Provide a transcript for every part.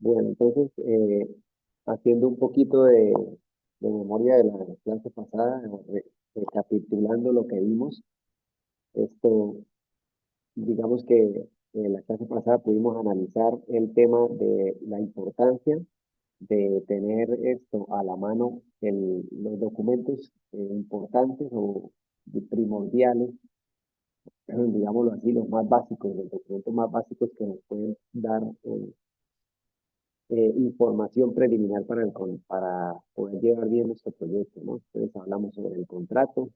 Bueno, entonces, haciendo un poquito de memoria de la clase pasada, recapitulando lo que vimos, esto, digamos que en la clase pasada pudimos analizar el tema de la importancia de tener esto a la mano, los documentos importantes o primordiales, digámoslo así, los más básicos, los documentos más básicos que nos pueden dar información preliminar para poder llevar bien nuestro proyecto, ¿no? Entonces hablamos sobre el contrato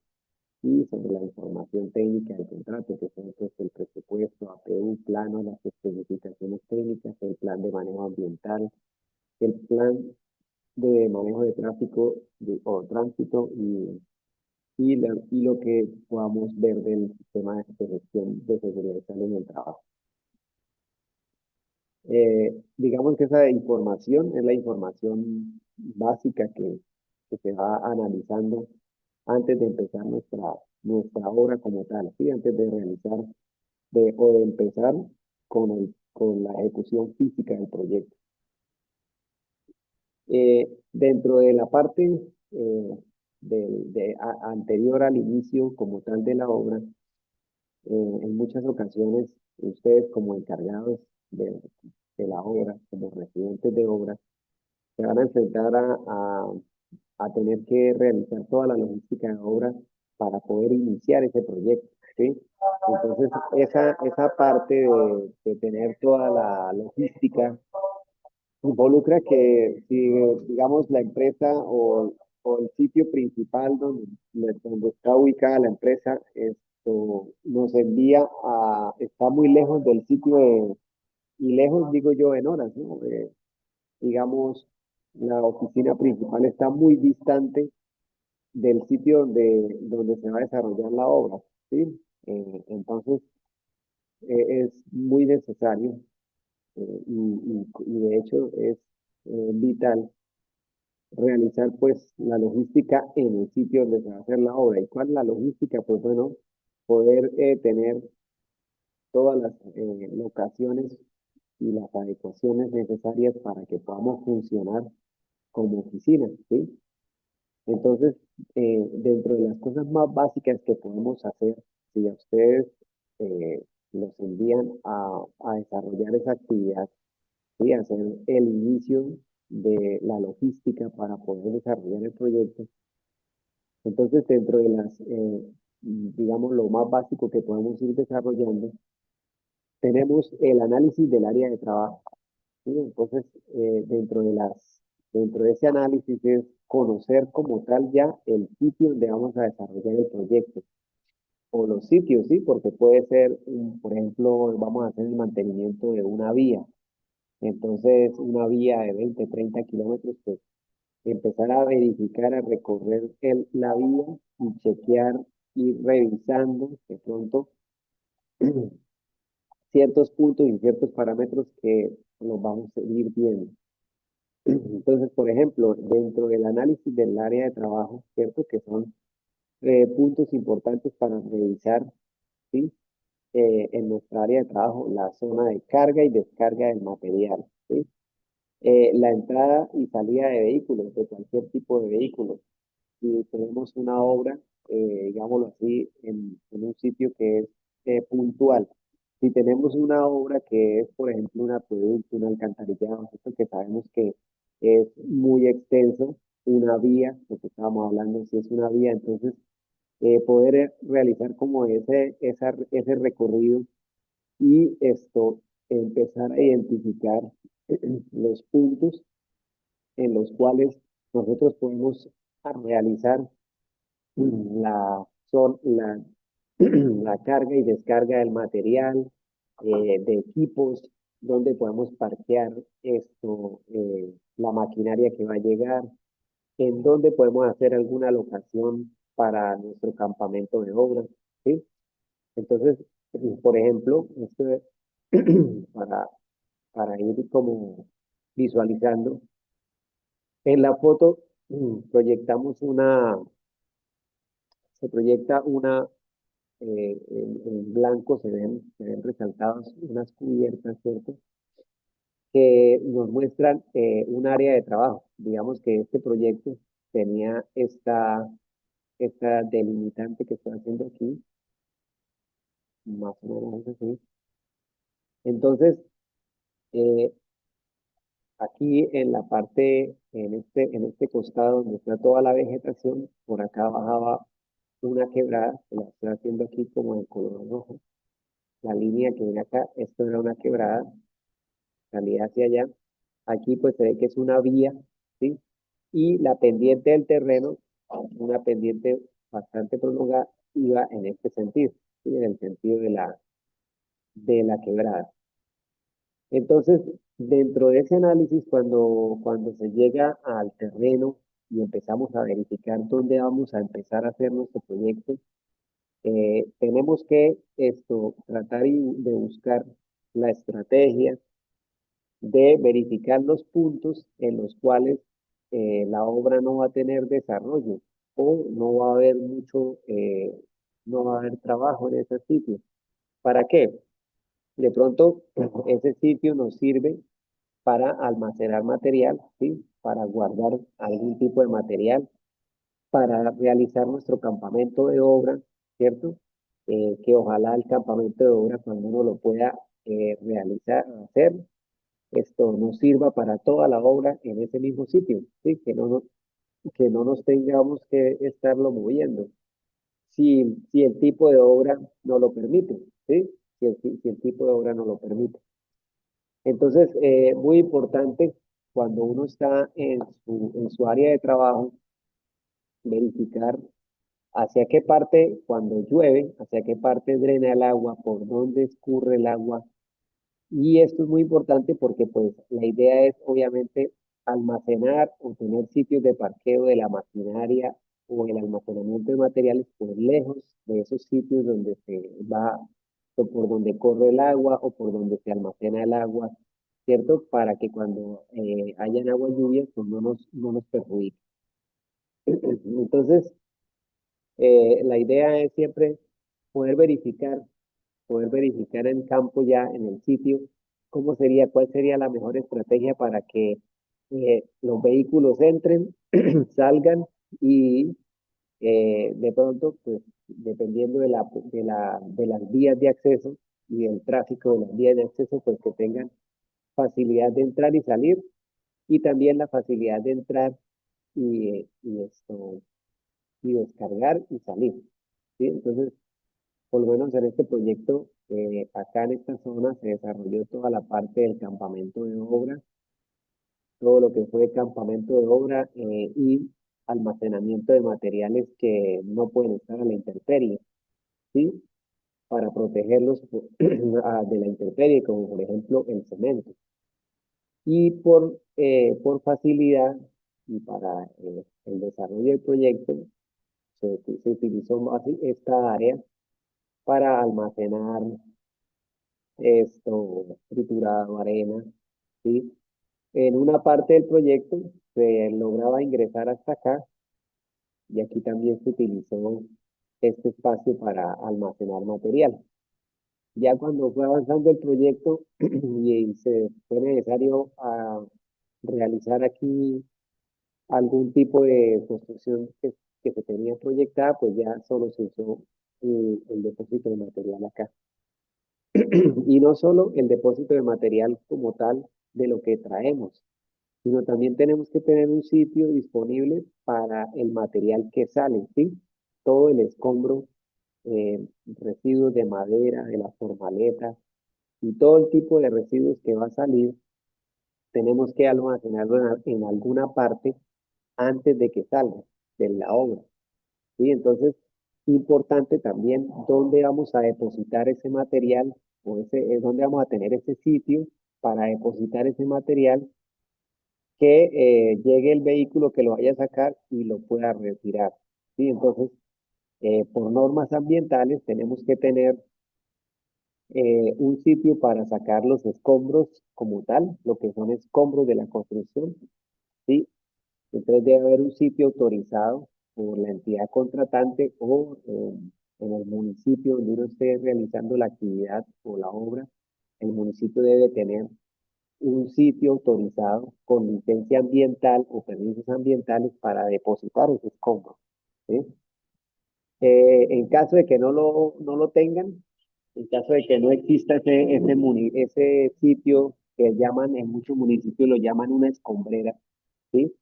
y sobre la información técnica del contrato, que son pues, el presupuesto, APU, plano, las especificaciones técnicas, el plan de manejo ambiental, el plan de manejo de tráfico o tránsito y lo que podamos ver del sistema de gestión de seguridad y salud en el trabajo. Digamos que esa información es la información básica que se va analizando antes de empezar nuestra obra como tal, ¿sí? Antes de realizar o de empezar con la ejecución física del proyecto. Dentro de la parte anterior al inicio como tal de la obra, en muchas ocasiones ustedes como encargados de la obra, como residentes de obra, se van a enfrentar a tener que realizar toda la logística de obra para poder iniciar ese proyecto, ¿sí? Entonces, esa parte de tener toda la logística involucra que si, digamos, la empresa o el sitio principal donde está ubicada la empresa, esto nos envía está muy lejos del sitio y lejos digo yo en horas, ¿no? Digamos, la oficina principal está muy distante del sitio donde se va a desarrollar la obra, ¿sí? Entonces, es muy necesario y de hecho es vital realizar pues la logística en el sitio donde se va a hacer la obra. ¿Y cuál es la logística? Pues bueno, poder tener todas las locaciones y las adecuaciones necesarias para que podamos funcionar como oficina, ¿sí? Entonces, dentro de las cosas más básicas que podemos hacer, si a ustedes los envían a desarrollar esa actividad y hacer el inicio de la logística para poder desarrollar el proyecto, entonces dentro de digamos, lo más básico que podemos ir desarrollando, tenemos el análisis del área de trabajo. ¿Sí? Entonces, dentro de ese análisis es conocer como tal ya el sitio donde vamos a desarrollar el proyecto o los sitios, ¿sí? Porque puede ser, por ejemplo, vamos a hacer el mantenimiento de una vía. Entonces, una vía de 20, 30 kilómetros, pues empezar a verificar, a recorrer la vía y chequear y revisando de pronto ciertos puntos y ciertos parámetros que los vamos a ir viendo. Entonces, por ejemplo, dentro del análisis del área de trabajo, ¿cierto? Que son puntos importantes para revisar, ¿sí? En nuestra área de trabajo, la zona de carga y descarga del material, ¿sí? La entrada y salida de vehículos, de cualquier tipo de vehículos. Si tenemos una obra, digámoslo así, en un sitio que es puntual. Si tenemos una obra que es, por ejemplo, un acueducto, un alcantarillado, esto que sabemos que es muy extenso, una vía, lo que estábamos hablando, si es una vía, entonces poder realizar como ese recorrido y esto, empezar a identificar los puntos en los cuales nosotros podemos realizar la, la carga y descarga del material, de equipos, donde podemos parquear la maquinaria que va a llegar, en donde podemos hacer alguna locación para nuestro campamento de obra, ¿sí? Entonces, por ejemplo, esto es para, para ir como visualizando, en la foto proyectamos se proyecta en blanco se ven resaltadas unas cubiertas, ¿cierto? que nos muestran un área de trabajo. Digamos que este proyecto tenía esta delimitante que estoy haciendo aquí, más o menos es así. Entonces, eh, aquí en la parte, en este costado donde está toda la vegetación, por acá bajaba una quebrada, que la estoy haciendo aquí como en color rojo. La línea que viene acá, esto era una quebrada, salía hacia allá. Aquí pues se ve que es una vía, ¿sí? Y la pendiente del terreno, una pendiente bastante prolongada, iba en este sentido, ¿sí? En el sentido de la quebrada. Entonces, dentro de ese análisis, cuando se llega al terreno y empezamos a verificar dónde vamos a empezar a hacer nuestro proyecto, tenemos que tratar de buscar la estrategia de verificar los puntos en los cuales la obra no va a tener desarrollo o no va a haber no va a haber trabajo en ese sitio. ¿Para qué? De pronto, ese sitio nos sirve para almacenar material, ¿sí? Para guardar algún tipo de material, para realizar nuestro campamento de obra, ¿cierto? Que ojalá el campamento de obra, cuando uno lo pueda realizar, hacer, esto nos sirva para toda la obra en ese mismo sitio, ¿sí? Que no nos tengamos que estarlo moviendo, si el tipo de obra no lo permite, ¿sí? Si el tipo de obra no lo permite. Entonces, muy importante cuando uno está en su área de trabajo, verificar hacia qué parte, cuando llueve, hacia qué parte drena el agua, por dónde escurre el agua. Y esto es muy importante porque pues la idea es obviamente almacenar o tener sitios de parqueo de la maquinaria o el almacenamiento de materiales pues lejos de esos sitios donde se va o por donde corre el agua o por donde se almacena el agua, ¿cierto? Para que cuando hayan agua lluvia pues no nos perjudique. Entonces, la idea es siempre poder verificar poder verificar en campo ya en el sitio cuál sería la mejor estrategia para que los vehículos entren, salgan y de pronto, pues dependiendo de las vías de acceso y del tráfico de las vías de acceso, pues que tengan facilidad de entrar y salir y también la facilidad de entrar y descargar y salir. ¿Sí? Entonces, por lo menos en este proyecto, acá en esta zona se desarrolló toda la parte del campamento de obra, todo lo que fue campamento de obra y almacenamiento de materiales que no pueden estar a la intemperie, ¿sí? Para protegerlos de la intemperie, como por ejemplo el cemento. Y por facilidad y para el desarrollo del proyecto, se utilizó más esta área para almacenar triturado, arena, ¿sí? En una parte del proyecto se lograba ingresar hasta acá y aquí también se utilizó este espacio para almacenar material. Ya cuando fue avanzando el proyecto y se fue necesario realizar aquí algún tipo de construcción que se tenía proyectada, pues ya solo se usó el depósito de material acá. Y no solo el depósito de material como tal de lo que traemos, sino también tenemos que tener un sitio disponible para el material que sale, ¿sí? Todo el escombro, residuos de madera, de la formaleta y todo el tipo de residuos que va a salir, tenemos que almacenarlo en alguna parte antes de que salga de la obra, ¿sí? Entonces, importante también dónde vamos a depositar ese material o es dónde vamos a tener ese sitio para depositar ese material que llegue el vehículo que lo vaya a sacar y lo pueda retirar. ¿Sí? Entonces, por normas ambientales tenemos que tener un sitio para sacar los escombros como tal, lo que son escombros de la construcción. ¿Sí? Entonces debe haber un sitio autorizado por la entidad contratante o en el municipio donde uno esté realizando la actividad o la obra. El municipio debe tener un sitio autorizado con licencia ambiental o permisos ambientales para depositar ese escombro, ¿sí? En caso de que no lo tengan, en caso de que no exista ese sitio que llaman, en muchos municipios lo llaman una escombrera, ¿sí?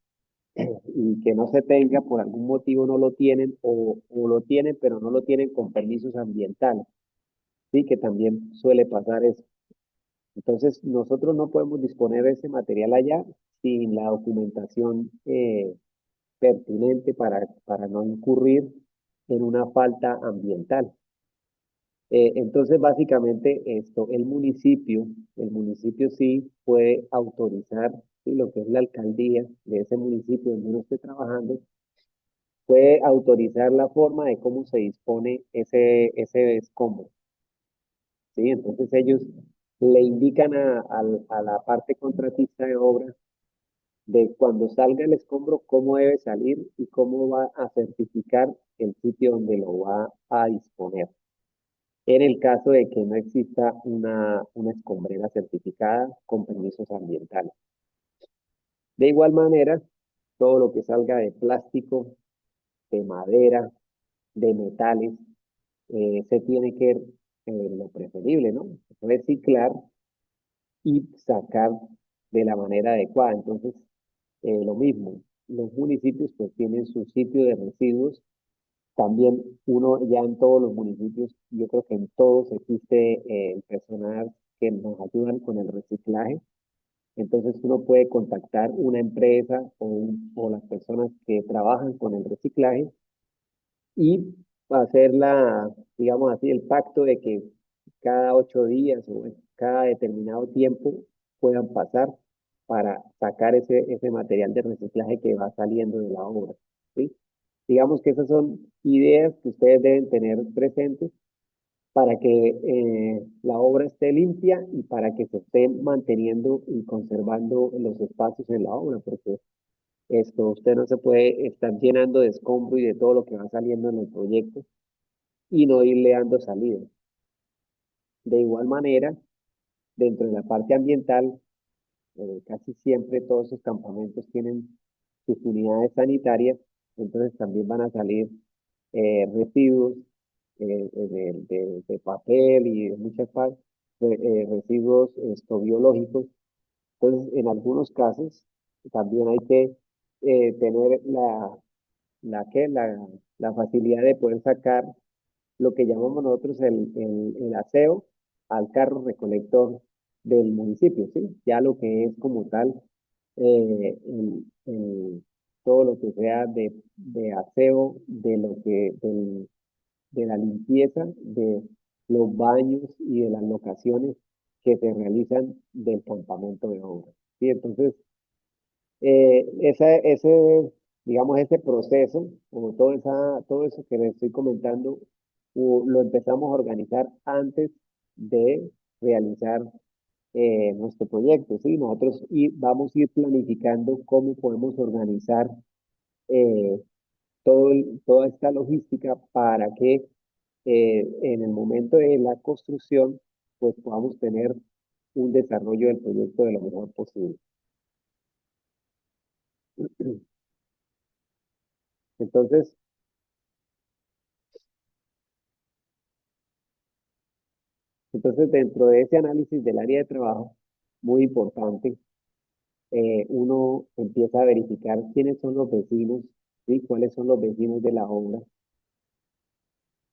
Y que no se tenga, por algún motivo no lo tienen o lo tienen, pero no lo tienen con permisos ambientales, ¿sí? Que también suele pasar eso. Entonces, nosotros no podemos disponer de ese material allá sin la documentación pertinente para no incurrir en una falta ambiental. Entonces, básicamente, el municipio sí puede autorizar, ¿sí? Lo que es la alcaldía de ese municipio donde uno esté trabajando, puede autorizar la forma de cómo se dispone ese escombro, ¿sí? Entonces, ellos le indican a la parte contratista de obra de cuando salga el escombro, cómo debe salir y cómo va a certificar el sitio donde lo va a disponer. En el caso de que no exista una escombrera certificada con permisos ambientales. De igual manera, todo lo que salga de plástico, de madera, de metales, se tiene que, lo preferible, ¿no? Reciclar y sacar de la manera adecuada. Entonces, lo mismo, los municipios pues tienen su sitio de residuos. También uno ya en todos los municipios, yo creo que en todos existe el personal que nos ayudan con el reciclaje. Entonces uno puede contactar una empresa o las personas que trabajan con el reciclaje y hacer digamos así, el pacto de que cada 8 días o bueno, cada determinado tiempo puedan pasar para sacar ese material de reciclaje que va saliendo de la obra, ¿sí? Digamos que esas son ideas que ustedes deben tener presentes para que la obra esté limpia y para que se esté manteniendo y conservando los espacios en la obra, porque esto usted no se puede estar llenando de escombro y de todo lo que va saliendo en el proyecto y no irle dando salida. De igual manera, dentro de la parte ambiental, casi siempre todos esos campamentos tienen sus unidades sanitarias, entonces también van a salir residuos de papel y de muchas partes, residuos biológicos. Entonces, en algunos casos, también hay que tener la facilidad de poder sacar lo que llamamos nosotros el aseo al carro recolector del municipio, ¿sí? Ya lo que es como tal, todo lo que sea de aseo, de la limpieza de los baños y de las locaciones que se realizan del campamento de obra, ¿sí? Entonces, digamos, ese proceso, o todo eso que les estoy comentando, lo empezamos a organizar antes de realizar nuestro proyecto, ¿sí? Nosotros vamos a ir planificando cómo podemos organizar eh, toda esta logística para que en el momento de la construcción, pues podamos tener un desarrollo del proyecto de lo mejor posible. Entonces, Entonces, dentro de ese análisis del área de trabajo, muy importante, uno empieza a verificar quiénes son los vecinos, ¿sí? Cuáles son los vecinos de la obra,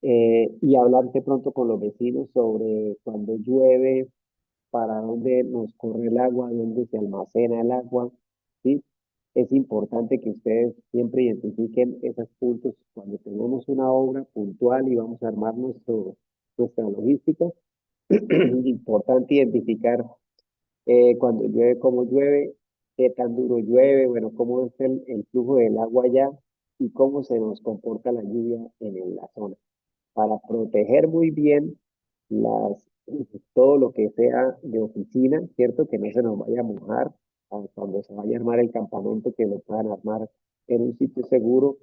y hablar de pronto con los vecinos sobre cuando llueve, para dónde nos corre el agua, dónde se almacena el agua, ¿sí? Es importante que ustedes siempre identifiquen esos puntos cuando tenemos una obra puntual y vamos a armar nuestra logística. Importante identificar cuando llueve, cómo llueve, qué tan duro llueve, bueno, cómo es el flujo del agua allá y cómo se nos comporta la lluvia en la zona, para proteger muy bien las, todo lo que sea de oficina, ¿cierto? Que no se nos vaya a mojar cuando se vaya a armar el campamento, que lo puedan armar en un sitio seguro.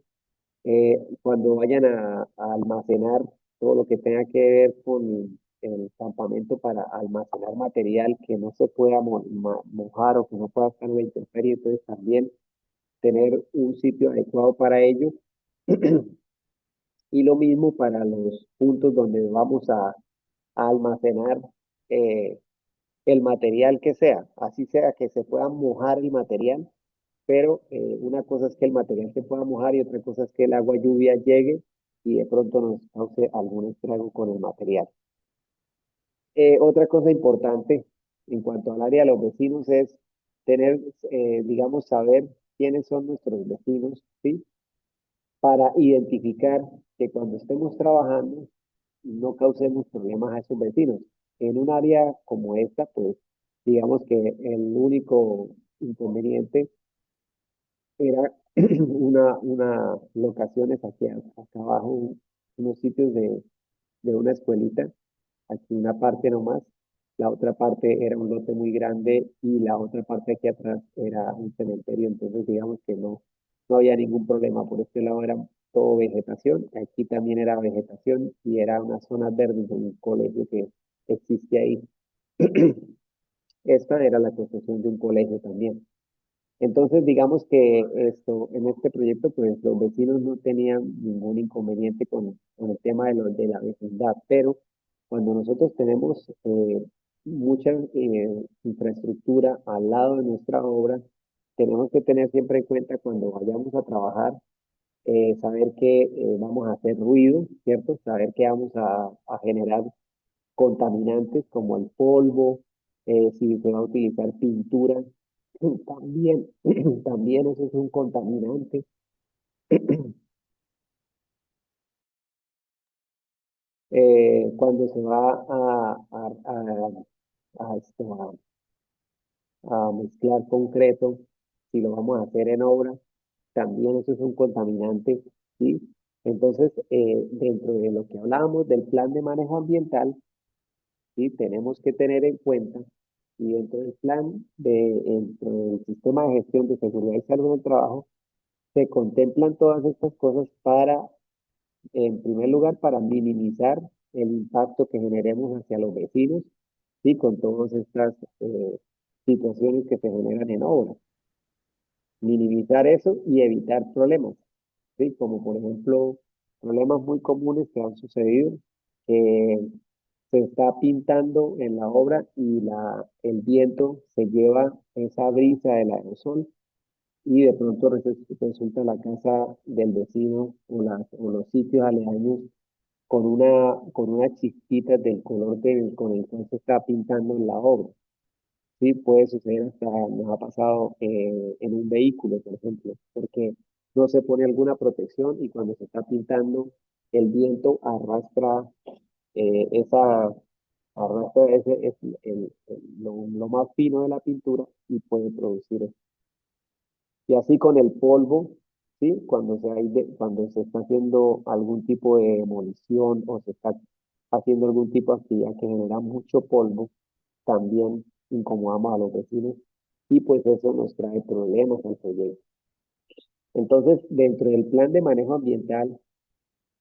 Cuando vayan a almacenar todo lo que tenga que ver con el campamento para almacenar material que no se pueda mojar o que no pueda estar en la intemperie, entonces también tener un sitio adecuado para ello. Y lo mismo para los puntos donde vamos a almacenar eh, el material que sea, así sea que se pueda mojar el material, pero una cosa es que el material se pueda mojar y otra cosa es que el agua lluvia llegue y de pronto nos cause algún estrago con el material. Otra cosa importante en cuanto al área de los vecinos es tener, digamos, saber quiénes son nuestros vecinos, ¿sí? Para identificar que cuando estemos trabajando no causemos problemas a esos vecinos. En un área como esta, pues digamos que el único inconveniente era una locaciones aquí acá abajo, unos sitios de una escuelita, aquí una parte nomás, la otra parte era un lote muy grande y la otra parte aquí atrás era un cementerio, entonces digamos que no había ningún problema, por este lado era todo vegetación, aquí también era vegetación y era una zona verde de un colegio que existe ahí. Esta era la construcción de un colegio también. Entonces, digamos que esto, en este proyecto, pues los vecinos no tenían ningún inconveniente con el tema de la vecindad, pero cuando nosotros tenemos mucha infraestructura al lado de nuestra obra, tenemos que tener siempre en cuenta cuando vayamos a trabajar, saber que vamos a hacer ruido, ¿cierto? Saber que vamos a generar contaminantes como el polvo, si se va a utilizar pintura, también, también eso es un contaminante. Cuando se va a mezclar concreto, si lo vamos a hacer en obra, también eso es un contaminante, ¿sí? Entonces, dentro de lo que hablábamos del plan de manejo ambiental, ¿sí? Tenemos que tener en cuenta y dentro del plan, dentro del sistema de gestión de seguridad y salud en el trabajo, se contemplan todas estas cosas para, en primer lugar, para minimizar el impacto que generemos hacia los vecinos, ¿sí? Con todas estas situaciones que se generan en obra. Minimizar eso y evitar problemas, ¿sí? Como por ejemplo, problemas muy comunes que han sucedido, que se está pintando en la obra y el viento se lleva esa brisa del aerosol y de pronto resulta la casa del vecino o los sitios aledaños con una chispita del color con el cual se está pintando en la obra. Sí, puede suceder hasta, nos ha pasado en un vehículo, por ejemplo, porque no se pone alguna protección y cuando se está pintando, el viento arrastra esa arrastra lo más fino de la pintura y puede producir eso. Y así con el polvo, ¿sí? Cuando se está haciendo algún tipo de demolición o se está haciendo algún tipo de actividad que genera mucho polvo, también incomodamos a los vecinos y pues eso nos trae problemas al proyecto. Entonces, dentro del plan de manejo ambiental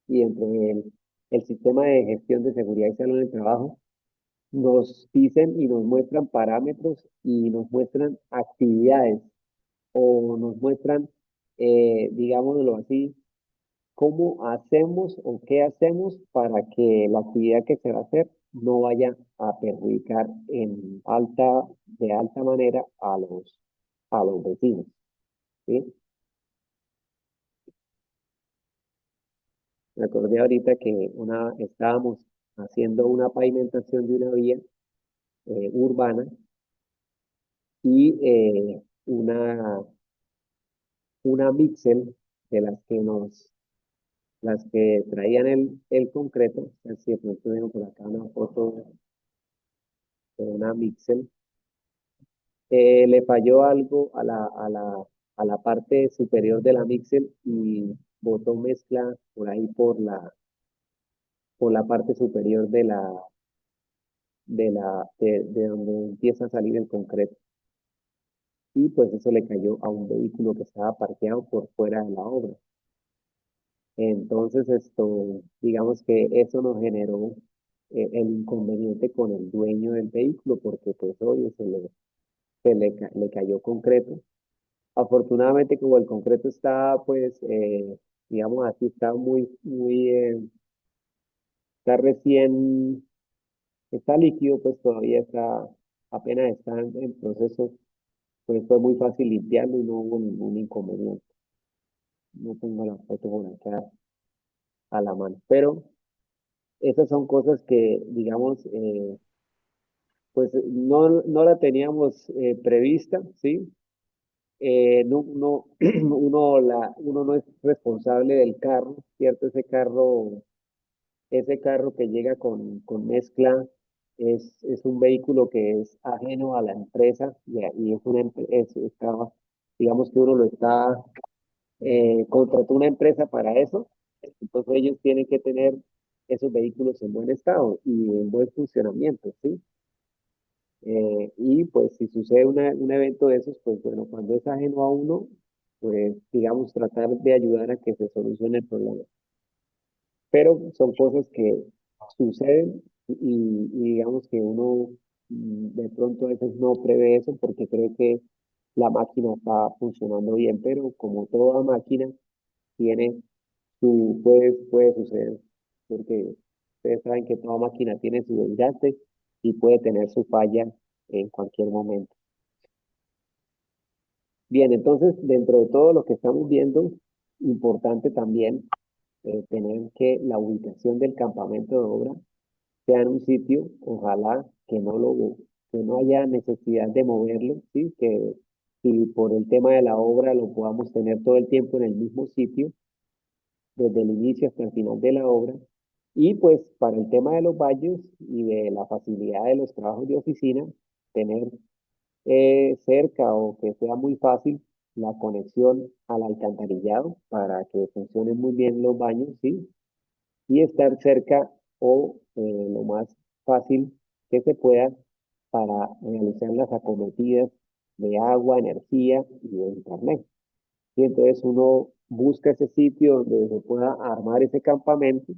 y dentro del el sistema de gestión de seguridad y salud en el trabajo, nos dicen y nos muestran parámetros y nos muestran actividades o nos muestran, digámoslo así, cómo hacemos o qué hacemos para que la actividad que se va a hacer no vaya a perjudicar de alta manera a los vecinos, ¿sí? Me acordé ahorita que estábamos haciendo una pavimentación de una vía urbana y una mixel de las que traían el concreto, así de pronto tengo por acá una foto de una mixel, le falló algo a la parte superior de la mixel y botó mezcla por ahí por la parte superior de donde empieza a salir el concreto. Y pues eso le cayó a un vehículo que estaba parqueado por fuera de la obra. Entonces, digamos que eso nos generó el inconveniente con el dueño del vehículo, porque pues obvio le cayó concreto. Afortunadamente, como el concreto está, pues, digamos así, está está recién, está líquido, pues todavía está, apenas está en proceso, pues fue muy fácil limpiarlo y no hubo ningún inconveniente. No tengo la foto por acá a la mano, pero esas son cosas que, digamos, pues no la teníamos prevista, ¿sí? Uno no es responsable del carro, ¿cierto? Ese carro que llega con mezcla es un vehículo que es ajeno a la empresa y es digamos que uno lo está, contrató una empresa para eso, entonces ellos tienen que tener esos vehículos en buen estado y en buen funcionamiento, ¿sí? Y pues si sucede un evento de esos, pues bueno, cuando es ajeno a uno, pues digamos tratar de ayudar a que se solucione el problema. Pero son cosas que suceden y digamos que uno de pronto a veces no prevé eso porque cree que la máquina está funcionando bien, pero como toda máquina tiene puede suceder, porque ustedes saben que toda máquina tiene su desgaste y puede tener su falla en cualquier momento. Bien, entonces, dentro de todo lo que estamos viendo, importante también tener que la ubicación del campamento de obra sea en un sitio, ojalá que no haya necesidad de moverlo, ¿sí? Que si por el tema de la obra lo podamos tener todo el tiempo en el mismo sitio, desde el inicio hasta el final de la obra. Y pues para el tema de los baños y de la facilidad de los trabajos de oficina, tener cerca o que sea muy fácil la conexión al alcantarillado para que funcionen muy bien los baños, ¿sí? Y estar cerca o lo más fácil que se pueda para realizar las acometidas de agua, energía y de internet. Y entonces uno busca ese sitio donde se pueda armar ese campamento,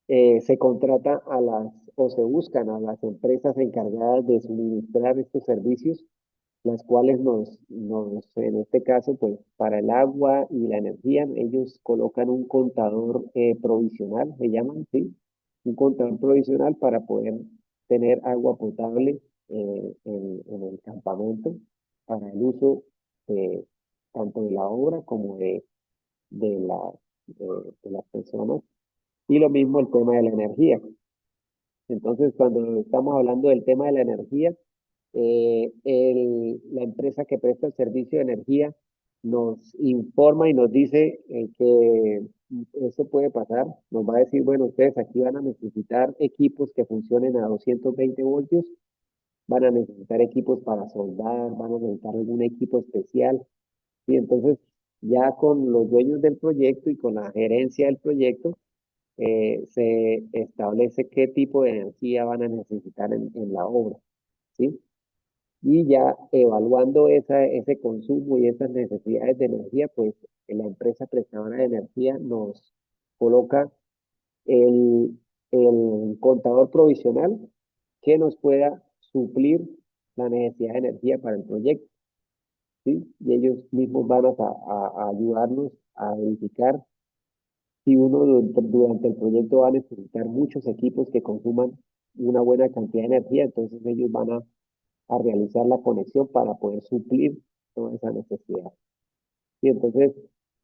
se contrata o se buscan a las empresas encargadas de suministrar estos servicios, las cuales en este caso, pues para el agua y la energía, ellos colocan un contador provisional, se llaman, ¿sí? Un contador provisional para poder tener agua potable en el campamento para el uso eh, tanto de la obra como de, la, de las personas. Y lo mismo el tema de la energía. Entonces, cuando estamos hablando del tema de la energía, la empresa que presta el servicio de energía nos informa y nos dice que eso puede pasar. Nos va a decir, bueno, ustedes aquí van a necesitar equipos que funcionen a 220 voltios, van a necesitar equipos para soldar, van a necesitar algún equipo especial. Y entonces, ya con los dueños del proyecto y con la gerencia del proyecto, se establece qué tipo de energía van a necesitar en la obra, ¿sí? Y ya evaluando ese consumo y esas necesidades de energía, pues la empresa prestadora de energía nos coloca el, el contador provisional que nos pueda suplir la necesidad de energía para el proyecto, ¿sí? Y ellos mismos van a ayudarnos a verificar si uno durante el proyecto va a necesitar muchos equipos que consuman una buena cantidad de energía, entonces ellos van a realizar la conexión para poder suplir toda esa necesidad. Y entonces,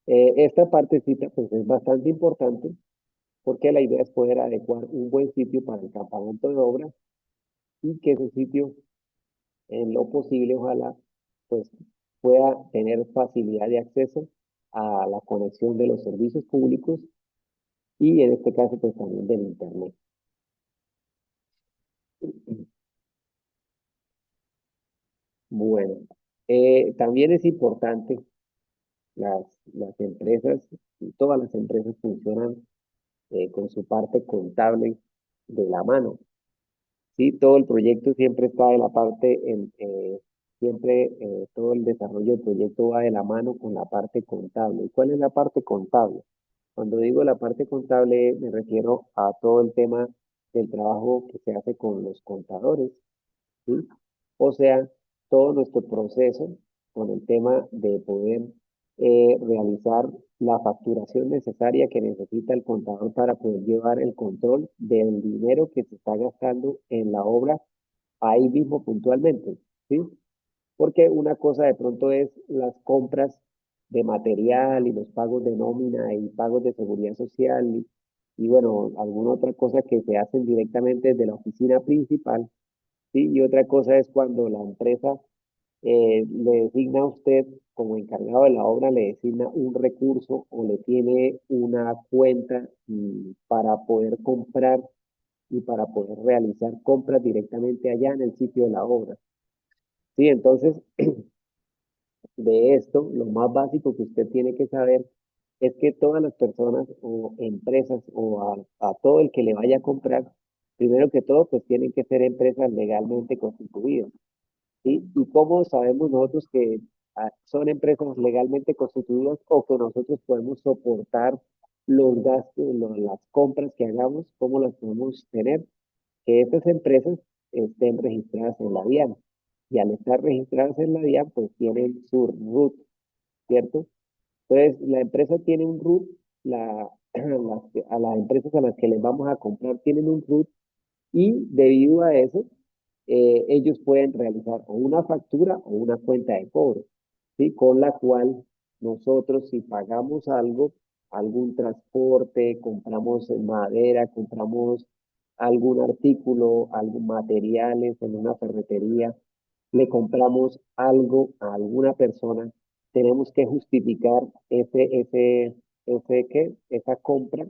esta partecita pues es bastante importante porque la idea es poder adecuar un buen sitio para el campamento de obra y que ese sitio, en lo posible, ojalá, pues pueda tener facilidad de acceso a la conexión de los servicios públicos y en este caso pues también del Internet. Bueno, también es importante, las, las empresas, todas las empresas funcionan con su parte contable de la mano. Sí, todo el proyecto siempre está de la siempre todo el desarrollo del proyecto va de la mano con la parte contable. ¿Y cuál es la parte contable? Cuando digo la parte contable me refiero a todo el tema del trabajo que se hace con los contadores, ¿sí? O sea, todo nuestro proceso con el tema de poder realizar la facturación necesaria que necesita el contador para poder llevar el control del dinero que se está gastando en la obra ahí mismo puntualmente, ¿sí? Porque una cosa de pronto es las compras de material y los pagos de nómina y pagos de seguridad social y bueno, alguna otra cosa que se hacen directamente desde la oficina principal, ¿sí? Y otra cosa es cuando la empresa le designa a usted como encargado de la obra, le designa un recurso o le tiene una cuenta para poder comprar y para poder realizar compras directamente allá en el sitio de la obra. Sí, entonces de esto, lo más básico que usted tiene que saber es que todas las personas o empresas o a todo el que le vaya a comprar, primero que todo, pues tienen que ser empresas legalmente constituidas. ¿Sí? ¿Y cómo sabemos nosotros que son empresas legalmente constituidas o que nosotros podemos soportar los gastos, las compras que hagamos? ¿Cómo las podemos tener? Que estas empresas estén registradas en la DIAN. Y al estar registradas en la DIAN, pues tienen su RUT, ¿cierto? Entonces, la empresa tiene un RUT, a las empresas a las que les vamos a comprar tienen un RUT y debido a eso, ellos pueden realizar o una factura o una cuenta de cobro, ¿sí? Con la cual nosotros si pagamos algo, algún transporte, compramos madera, compramos algún artículo, algún materiales en una ferretería, le compramos algo a alguna persona, tenemos que justificar esa compra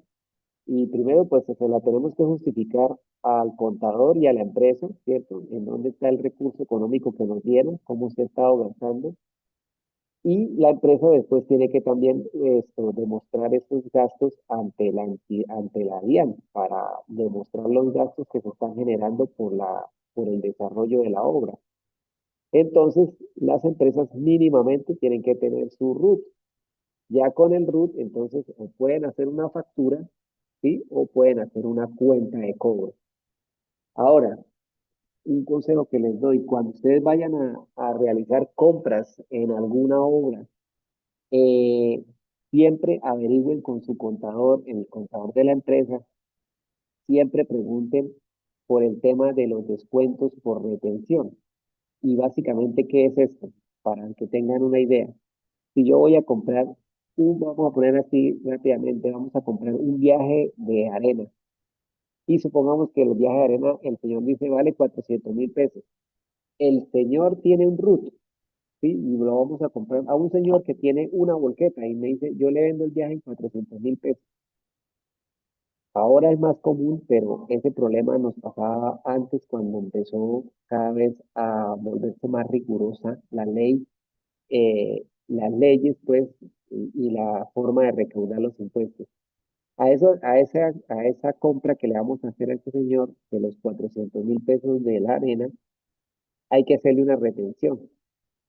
y primero, pues se la tenemos que justificar al contador y a la empresa, ¿cierto? En dónde está el recurso económico que nos dieron, cómo se ha estado gastando. Y la empresa después tiene que también demostrar estos gastos ante la DIAN para demostrar los gastos que se están generando por el desarrollo de la obra. Entonces, las empresas mínimamente tienen que tener su RUT. Ya con el RUT, entonces, o pueden hacer una factura, ¿sí? O pueden hacer una cuenta de cobro. Ahora, un consejo que les doy, cuando ustedes vayan a realizar compras en alguna obra, eh, siempre averigüen con su contador, el contador de la empresa, siempre pregunten por el tema de los descuentos por retención. Y básicamente, ¿qué es esto? Para que tengan una idea. Si yo voy a comprar vamos a poner así rápidamente, vamos a comprar un viaje de arena. Y supongamos que el viaje de arena, el señor dice, vale 400.000 pesos. El señor tiene un RUT, ¿sí? Y lo vamos a comprar a un señor que tiene una volqueta y me dice, yo le vendo el viaje en 400.000 pesos. Ahora es más común, pero ese problema nos pasaba antes cuando empezó cada vez a volverse más rigurosa la ley, las leyes, pues, y la forma de recaudar los impuestos. A esa compra que le vamos a hacer a este señor de los 400.000 pesos de la arena, hay que hacerle una retención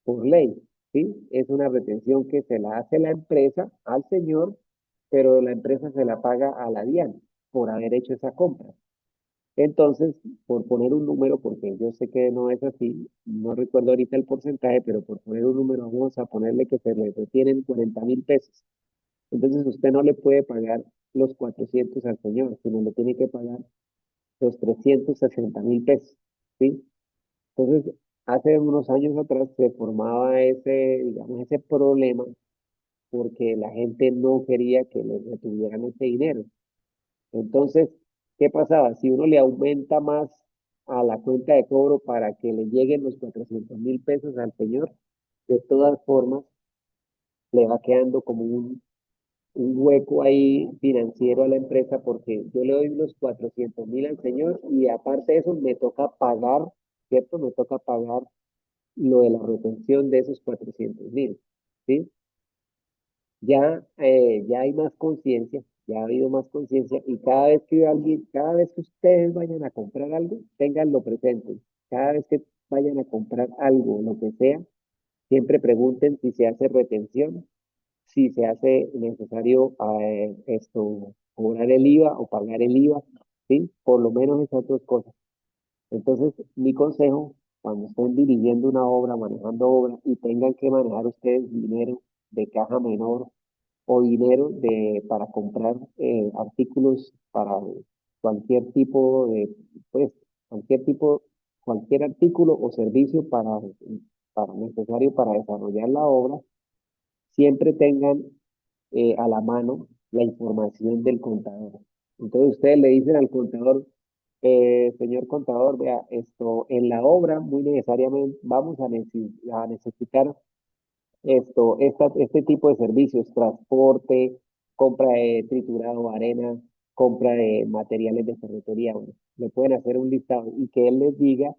por ley, ¿sí? Es una retención que se la hace la empresa al señor, pero la empresa se la paga a la DIAN por haber hecho esa compra. Entonces, por poner un número, porque yo sé que no es así, no recuerdo ahorita el porcentaje, pero por poner un número, vamos a ponerle que se le retienen 40.000 pesos. Entonces, usted no le puede pagar los 400 al señor, sino le tiene que pagar los 360.000 pesos, ¿sí? Entonces, hace unos años atrás se formaba digamos, ese problema porque la gente no quería que les retuvieran ese dinero. Entonces, ¿qué pasaba? Si uno le aumenta más a la cuenta de cobro para que le lleguen los 400.000 pesos al señor, de todas formas, le va quedando como un hueco ahí financiero a la empresa porque yo le doy los 400.000 al señor y aparte de eso me toca pagar, ¿cierto? Me toca pagar lo de la retención de esos 400.000, ¿sí? Ya hay más conciencia, ya ha habido más conciencia y cada vez que ustedes vayan a comprar algo, tenganlo presente. Cada vez que vayan a comprar algo, lo que sea, siempre pregunten si se hace retención, si se hace necesario cobrar el IVA o pagar el IVA, ¿sí? Por lo menos esas dos cosas. Entonces, mi consejo, cuando estén dirigiendo una obra, manejando obra y tengan que manejar ustedes dinero de caja menor o dinero para comprar artículos para cualquier tipo de, pues, cualquier tipo, cualquier artículo o servicio para necesario para desarrollar la obra, siempre tengan a la mano la información del contador. Entonces ustedes le dicen al contador, señor contador, vea, esto en la obra muy necesariamente vamos a necesitar este tipo de servicios, transporte, compra de triturado, arena, compra de materiales de ferretería. Bueno, le pueden hacer un listado y que él les diga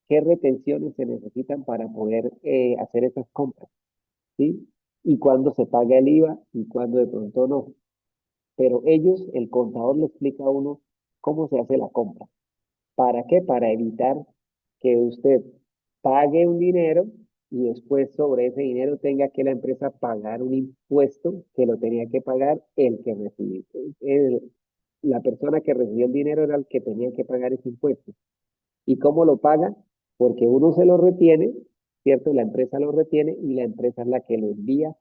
qué retenciones se necesitan para poder hacer esas compras, ¿sí? Y cuándo se paga el IVA y cuándo de pronto no. Pero ellos, el contador le explica a uno cómo se hace la compra. ¿Para qué? Para evitar que usted pague un dinero y después sobre ese dinero tenga que la empresa pagar un impuesto que lo tenía que pagar el que recibió. La persona que recibió el dinero era el que tenía que pagar ese impuesto. ¿Y cómo lo paga? Porque uno se lo retiene, ¿cierto? La empresa lo retiene y la empresa es la que lo envía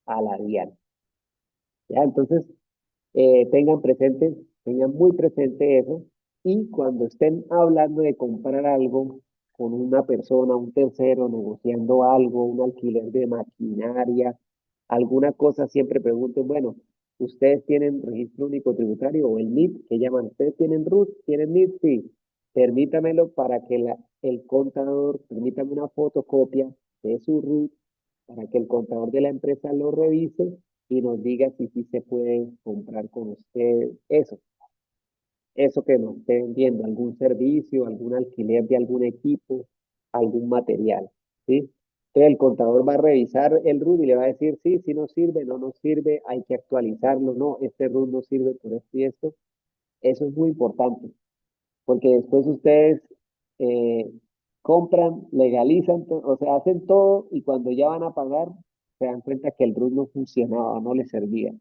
a la DIAN. ¿Ya? Entonces, tengan muy presente eso y cuando estén hablando de comprar algo con una persona, un tercero, negociando algo, un alquiler de maquinaria, alguna cosa, siempre pregunten, bueno, ¿ustedes tienen registro único tributario o el NIT que llaman? ¿Ustedes tienen RUT? ¿Tienen NIT? Sí. Permítamelo para que el contador, permítame una fotocopia de su RUT para que el contador de la empresa lo revise y nos diga si sí se puede comprar con usted eso que nos esté vendiendo, algún servicio, algún alquiler de algún equipo, algún material, ¿sí? Entonces el contador va a revisar el RUT y le va a decir, sí, sí nos sirve, no nos sirve, hay que actualizarlo, no, este RUT no sirve por esto y esto. Eso es muy importante, porque después ustedes eh, compran, legalizan, o sea, hacen todo y cuando ya van a pagar, se dan cuenta que el RUT no funcionaba, no les servía.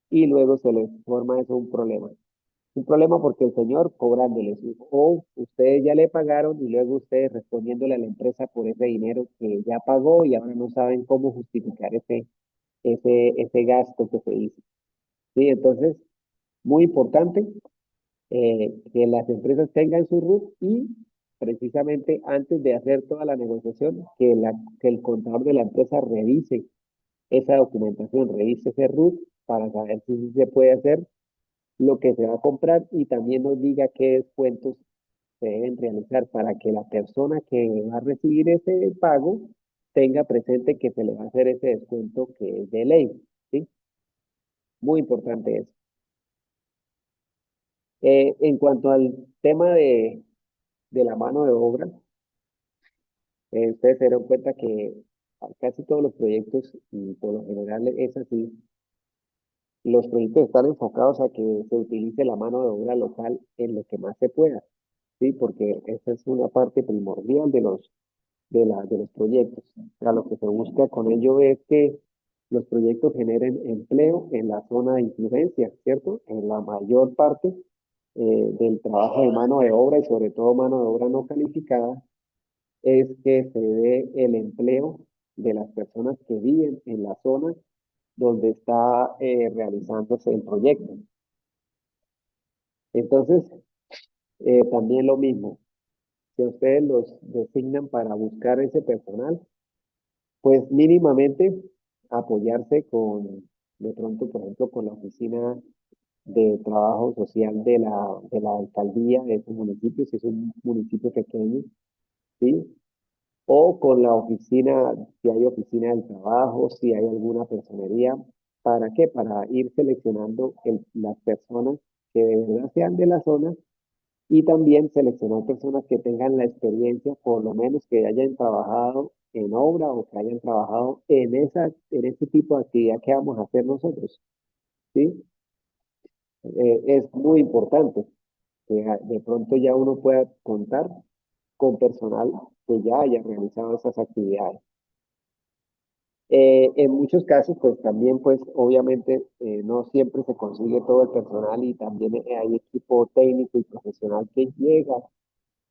Y luego se les forma eso un problema. Un problema porque el señor cobrándoles, o ustedes ya le pagaron y luego ustedes respondiéndole a la empresa por ese dinero que ya pagó y ahora no saben cómo justificar ese gasto que se hizo. Sí, entonces, muy importante que las empresas tengan su RUT y precisamente antes de hacer toda la negociación, que el contador de la empresa revise esa documentación, revise ese RUT para saber si sí se puede hacer lo que se va a comprar y también nos diga qué descuentos se deben realizar para que la persona que va a recibir ese pago tenga presente que se le va a hacer ese descuento que es de ley, ¿sí? Muy importante eso. En cuanto al tema de la mano de obra, ustedes se dieron cuenta que casi todos los proyectos, y por lo general es así, los proyectos están enfocados a que se utilice la mano de obra local en lo que más se pueda, ¿sí? Porque esa es una parte primordial de los proyectos. O sea, lo que se busca con ello es que los proyectos generen empleo en la zona de influencia, ¿cierto? En la mayor parte del trabajo de mano de obra y sobre todo mano de obra no calificada es que se dé el empleo de las personas que viven en la zona donde está realizándose el proyecto. Entonces, también lo mismo, si ustedes los designan para buscar ese personal, pues mínimamente apoyarse de pronto, por ejemplo, con la oficina de trabajo social de la alcaldía de ese municipio, si es un municipio pequeño, ¿sí? O con la oficina, si hay oficina del trabajo, si hay alguna personería. ¿Para qué? Para ir seleccionando las personas que de verdad sean de la zona y también seleccionar personas que tengan la experiencia, por lo menos que hayan trabajado en obra o que hayan trabajado en ese tipo de actividad que vamos a hacer nosotros, ¿sí? Es muy importante que de pronto ya uno pueda contar con personal que ya haya realizado esas actividades. En muchos casos, pues también, pues obviamente no siempre se consigue todo el personal y también hay equipo técnico y profesional que llega,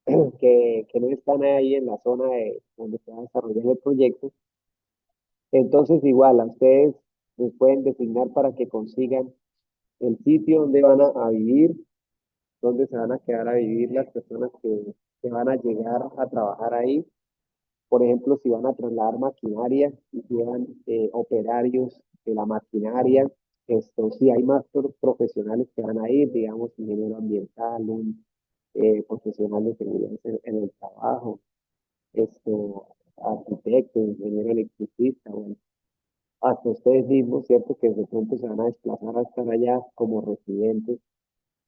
que no están ahí en la zona donde se va a desarrollar el proyecto. Entonces, igual, a ustedes les pueden designar para que consigan el sitio donde van a vivir, donde se van a quedar a vivir las personas que van a llegar a trabajar ahí. Por ejemplo, si van a trasladar maquinaria y llevan operarios de la maquinaria, esto, si hay más profesionales que van a ir, digamos, ingeniero ambiental, un profesional de seguridad en el trabajo, esto, arquitecto, ingeniero electricista, bueno, hasta ustedes mismos, ¿cierto? Que de pronto se van a desplazar a estar allá como residentes.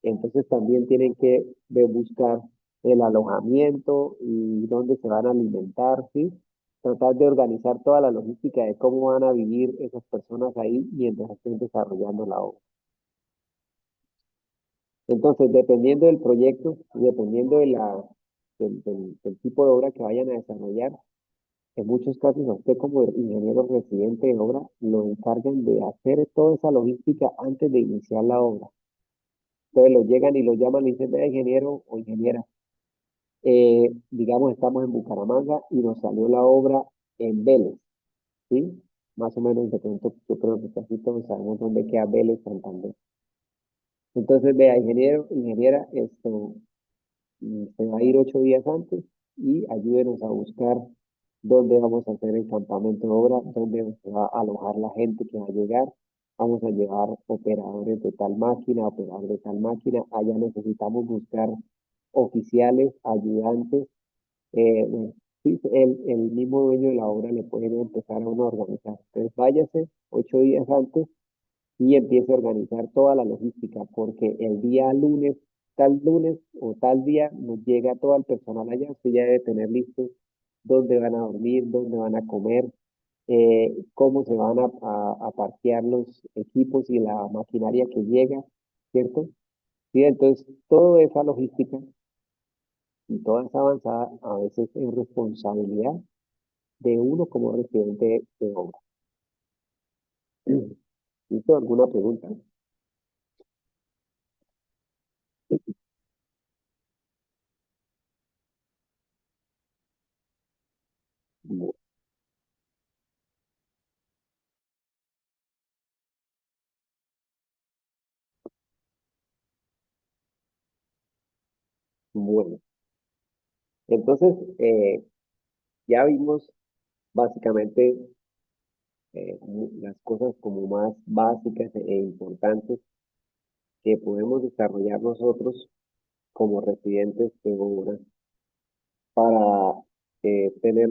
Entonces también tienen que buscar el alojamiento y dónde se van a alimentar, ¿sí? Tratar de organizar toda la logística de cómo van a vivir esas personas ahí mientras estén desarrollando la obra. Entonces, dependiendo del proyecto y dependiendo del tipo de obra que vayan a desarrollar, en muchos casos a usted como ingeniero residente de obra lo encargan de hacer toda esa logística antes de iniciar la obra. Entonces lo llegan y lo llaman y dicen, vea, ingeniero o ingeniera, digamos, estamos en Bucaramanga y nos salió la obra en Vélez, ¿sí? Más o menos, de pronto, yo creo que casi todos sabemos dónde queda Vélez, Santander. Entonces, vea, ingeniero, ingeniera, esto, se va a ir 8 días antes y ayúdenos a buscar dónde vamos a hacer el campamento de obra, dónde se va a alojar la gente que va a llegar. Vamos a llevar operadores de tal máquina, operadores de tal máquina. Allá necesitamos buscar oficiales, ayudantes. Bueno, sí, el mismo dueño de la obra le puede empezar a uno a organizar. Entonces váyase 8 días antes y empiece a organizar toda la logística, porque el día lunes, tal lunes o tal día, nos llega todo el personal allá, usted ya debe tener listo dónde van a dormir, dónde van a comer, cómo se van a parquear los equipos y la maquinaria que llega, ¿cierto? Sí, entonces, toda esa logística y toda esa avanzada a veces es responsabilidad de uno como residente de obra. ¿Listo? ¿Alguna pregunta? Bu- Bueno, entonces, ya vimos básicamente las cosas como más básicas e importantes que podemos desarrollar nosotros como residentes de obra para tener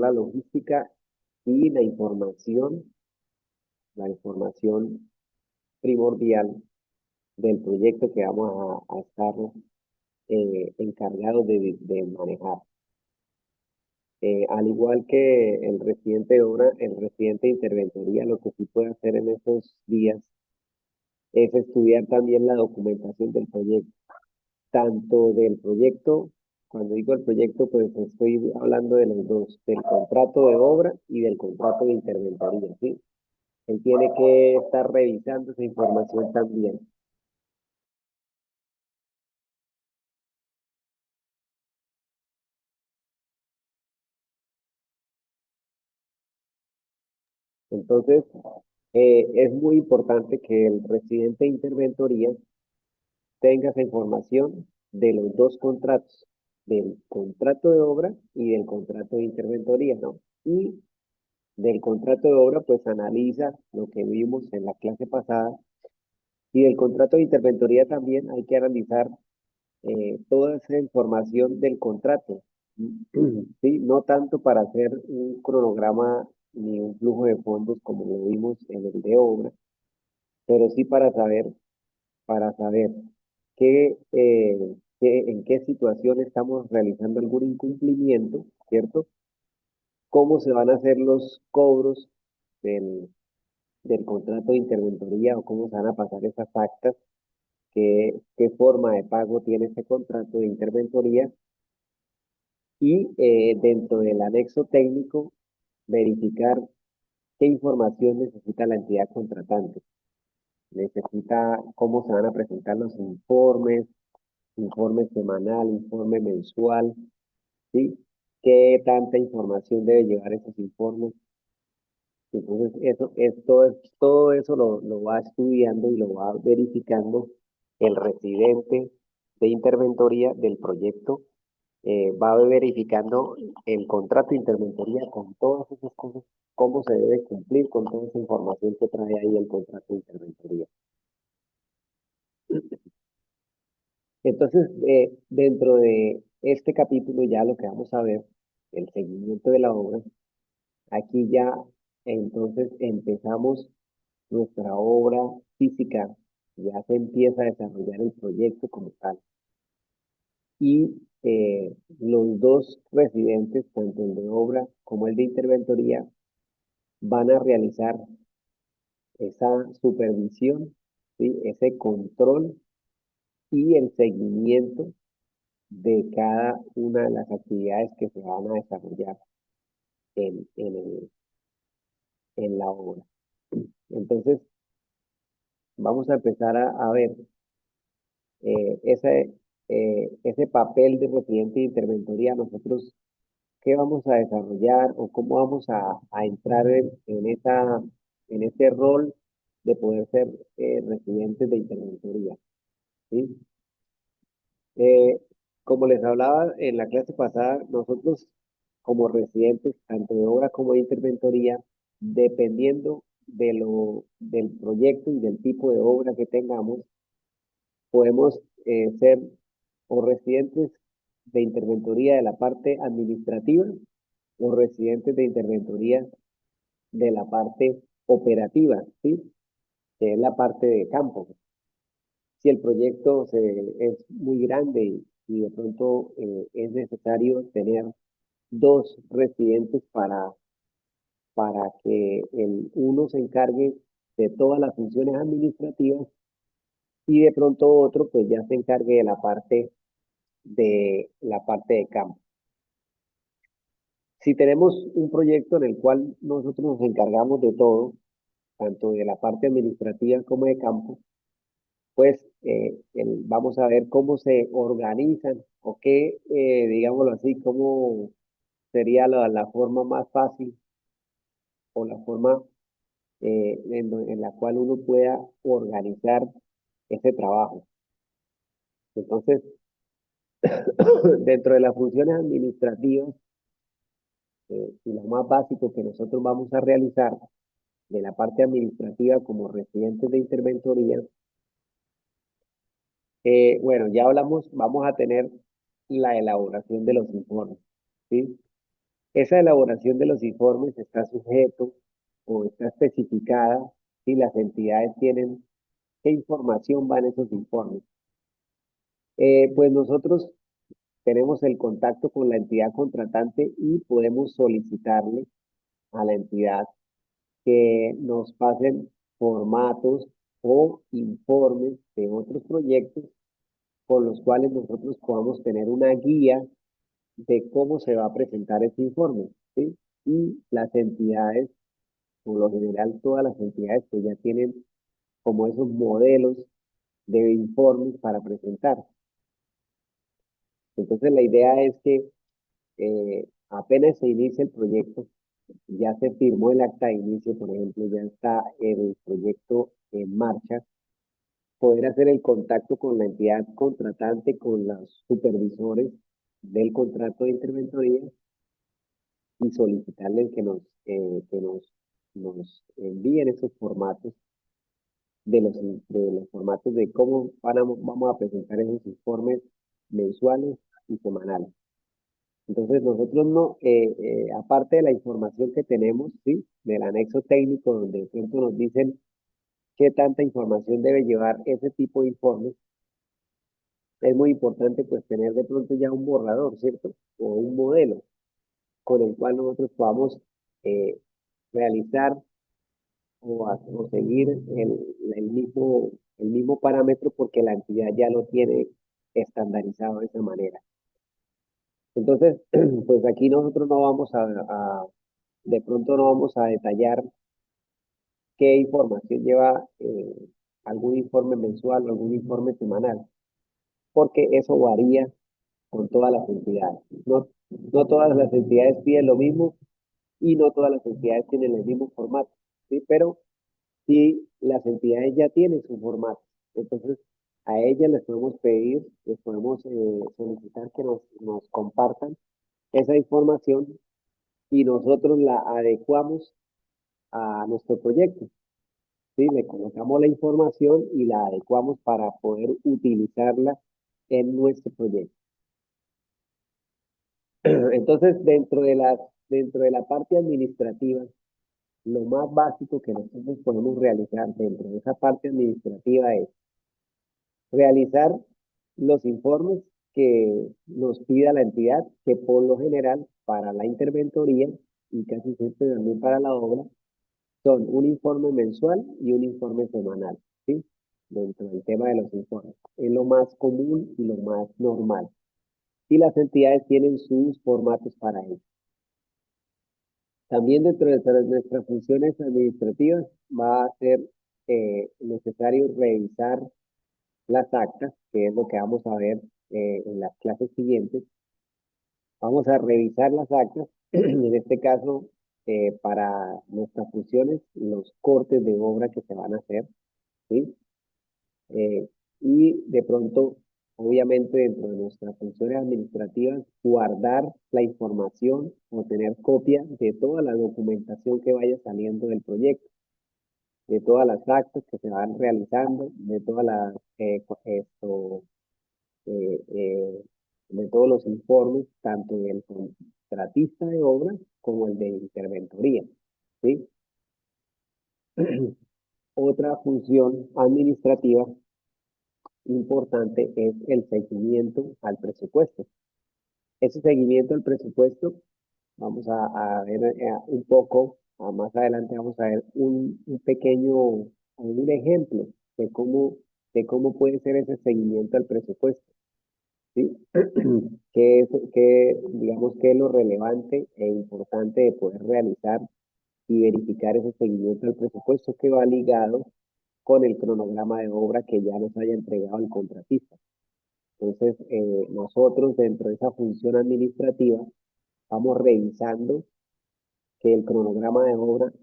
y la información primordial del proyecto que vamos a estar encargados de manejar. Al igual que el residente de obra, el residente de interventoría lo que sí puede hacer en esos días es estudiar también la documentación del proyecto, tanto del proyecto, cuando digo el proyecto, pues estoy hablando de los dos, del contrato de obra y del contrato de interventoría, ¿sí? Él tiene que estar revisando esa información también. Entonces, es muy importante que el residente de interventoría tenga esa información de los dos contratos, del contrato de obra y del contrato de interventoría, ¿no? Y del contrato de obra, pues analiza lo que vimos en la clase pasada. Y del contrato de interventoría también hay que analizar toda esa información del contrato, ¿sí? No tanto para hacer un cronograma ni un flujo de fondos como lo vimos en el de obra, pero sí para saber en qué situación estamos realizando algún incumplimiento, ¿cierto? Cómo se van a hacer los cobros del, del contrato de interventoría o cómo se van a pasar esas actas, qué forma de pago tiene ese contrato de interventoría y dentro del anexo técnico verificar ¿Qué información necesita la entidad contratante? Necesita cómo se van a presentar los informes, informe semanal, informe mensual, ¿sí? ¿Qué tanta información debe llevar esos informes? Entonces, todo eso lo va estudiando y lo va verificando el residente de interventoría del proyecto, va verificando el contrato de interventoría con todas esas cosas, cómo se debe cumplir con toda esa información que trae ahí el contrato de interventoría. Entonces, dentro de este capítulo ya lo que vamos a ver, el seguimiento de la obra, aquí ya entonces empezamos nuestra obra física, ya se empieza a desarrollar el proyecto como tal. Y los dos residentes, tanto el de obra como el de interventoría, van a realizar esa supervisión, ¿sí? Ese control y el seguimiento de cada una de las actividades que se van a desarrollar en en la obra. Entonces, vamos a empezar a ver eh, ese, ese papel de residente de interventoría, nosotros qué vamos a desarrollar o cómo vamos a entrar en ese rol de poder ser residentes de interventoría, ¿sí? Eh, Como les hablaba en la clase pasada, nosotros como residentes, tanto de obra como de interventoría, dependiendo del proyecto y del tipo de obra que tengamos, podemos ser o residentes de interventoría de la parte administrativa o residentes de interventoría de la parte operativa, ¿sí? Que es la parte de campo. Si el proyecto es muy grande y de pronto es necesario tener dos residentes para que el uno se encargue de todas las funciones administrativas y de pronto otro pues ya se encargue de la parte de campo. Si tenemos un proyecto en el cual nosotros nos encargamos de todo, tanto de la parte administrativa como de campo, pues vamos a ver cómo se organizan o qué, digámoslo así, cómo sería la forma más fácil o la forma en la cual uno pueda organizar ese trabajo. Entonces, dentro de las funciones administrativas y lo más básico que nosotros vamos a realizar de la parte administrativa como residentes de interventoría, bueno, ya hablamos, vamos a tener la elaboración de los informes, ¿sí? Esa elaboración de los informes está sujeto o está especificada si las entidades tienen qué información va en esos informes. Pues nosotros tenemos el contacto con la entidad contratante y podemos solicitarle a la entidad que nos pasen formatos o informes de otros proyectos con los cuales nosotros podamos tener una guía de cómo se va a presentar ese informe, ¿sí? Y las entidades, por lo general todas las entidades que ya tienen como esos modelos de informes para presentar. Entonces la idea es que apenas se inicia el proyecto, ya se firmó el acta de inicio, por ejemplo, ya está el proyecto en marcha, poder hacer el contacto con la entidad contratante, con los supervisores del contrato de interventoría y solicitarles nos envíen esos formatos de los formatos de cómo vamos a presentar esos informes mensuales y semanales. Entonces nosotros no, aparte de la información que tenemos, ¿sí? Del anexo técnico donde de pronto nos dicen qué tanta información debe llevar ese tipo de informes, es muy importante pues tener de pronto ya un borrador, ¿cierto? O un modelo con el cual nosotros podamos eh, realizar o seguir el mismo parámetro porque la entidad ya lo tiene estandarizado de esa manera. Entonces, pues aquí nosotros no vamos de pronto no vamos a detallar qué información lleva algún informe mensual o algún informe semanal, porque eso varía con todas las entidades. No, no todas las entidades piden lo mismo y no todas las entidades tienen el mismo formato, ¿sí? Pero sí las entidades ya tienen su formato. Entonces, a ellas les podemos pedir, les podemos solicitar que nos compartan esa información y nosotros la adecuamos a nuestro proyecto. ¿Sí? Le colocamos la información y la adecuamos para poder utilizarla en nuestro proyecto. Entonces, dentro de la parte administrativa, lo más básico que nosotros podemos realizar dentro de esa parte administrativa es realizar los informes que nos pida la entidad, que por lo general para la interventoría y casi siempre también para la obra, son un informe mensual y un informe semanal, ¿sí? Dentro del tema de los informes. Es lo más común y lo más normal. Y las entidades tienen sus formatos para ello. También dentro de nuestras funciones administrativas va a ser necesario revisar las actas, que es lo que vamos a ver en las clases siguientes. Vamos a revisar las actas, en este caso, para nuestras funciones, los cortes de obra que se van a hacer, ¿sí? Y de pronto, obviamente, dentro de nuestras funciones administrativas, guardar la información o tener copia de toda la documentación que vaya saliendo del proyecto, de todas las actas que se van realizando, de todas las, eh, eh, de todos los informes, tanto del contratista de obra como el de interventoría, ¿sí? Otra función administrativa importante es el seguimiento al presupuesto. Ese seguimiento al presupuesto, vamos a ver un poco, más adelante vamos a ver un pequeño, un ejemplo de cómo puede ser ese seguimiento al presupuesto, ¿sí? Digamos, qué es lo relevante e importante de poder realizar y verificar ese seguimiento al presupuesto que va ligado con el cronograma de obra que ya nos haya entregado el contratista. Entonces, nosotros dentro de esa función administrativa vamos revisando que el cronograma de obra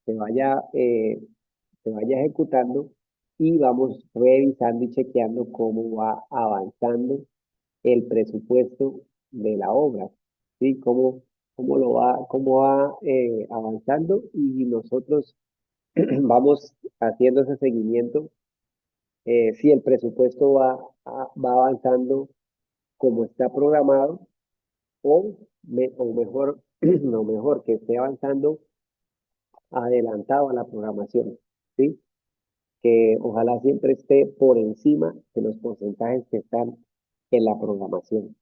se vaya, se vaya ejecutando y vamos revisando y chequeando cómo va avanzando el presupuesto de la obra, ¿sí? Cómo va avanzando y nosotros vamos haciendo ese seguimiento. Si el presupuesto va avanzando como está programado o mejor, no mejor, que esté avanzando adelantado a la programación, ¿sí? Que ojalá siempre esté por encima de los porcentajes que están en la programación.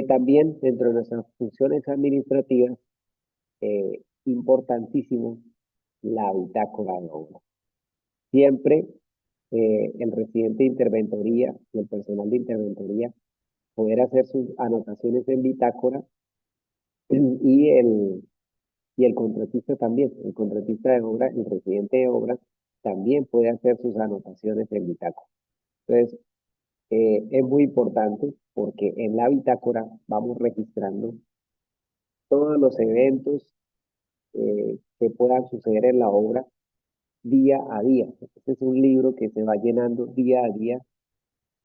También dentro de nuestras funciones administrativas, importantísimo la bitácora de obra. Siempre el residente de interventoría y el personal de interventoría poder hacer sus anotaciones en bitácora y el contratista también, el contratista de obra, el residente de obra también puede hacer sus anotaciones en bitácora. Entonces, es muy importante porque en la bitácora vamos registrando todos los eventos que puedan suceder en la obra día a día. Este es un libro que se va llenando día a día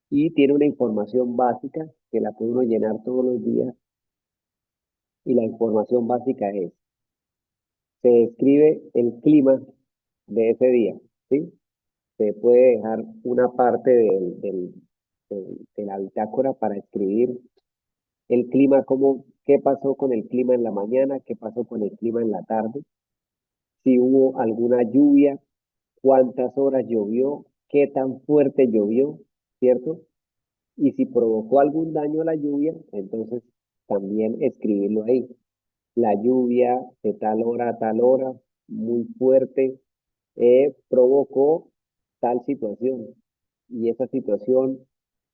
y tiene una información básica que la puede uno llenar todos los días y la información básica es, se describe el clima de ese día, ¿sí? Se puede dejar una parte de la bitácora para escribir el clima, qué pasó con el clima en la mañana, qué pasó con el clima en la tarde, si hubo alguna lluvia, cuántas horas llovió, qué tan fuerte llovió, ¿cierto? Y si provocó algún daño a la lluvia, entonces también escribirlo ahí. La lluvia de tal hora a tal hora, muy fuerte, provocó tal situación. Y esa situación,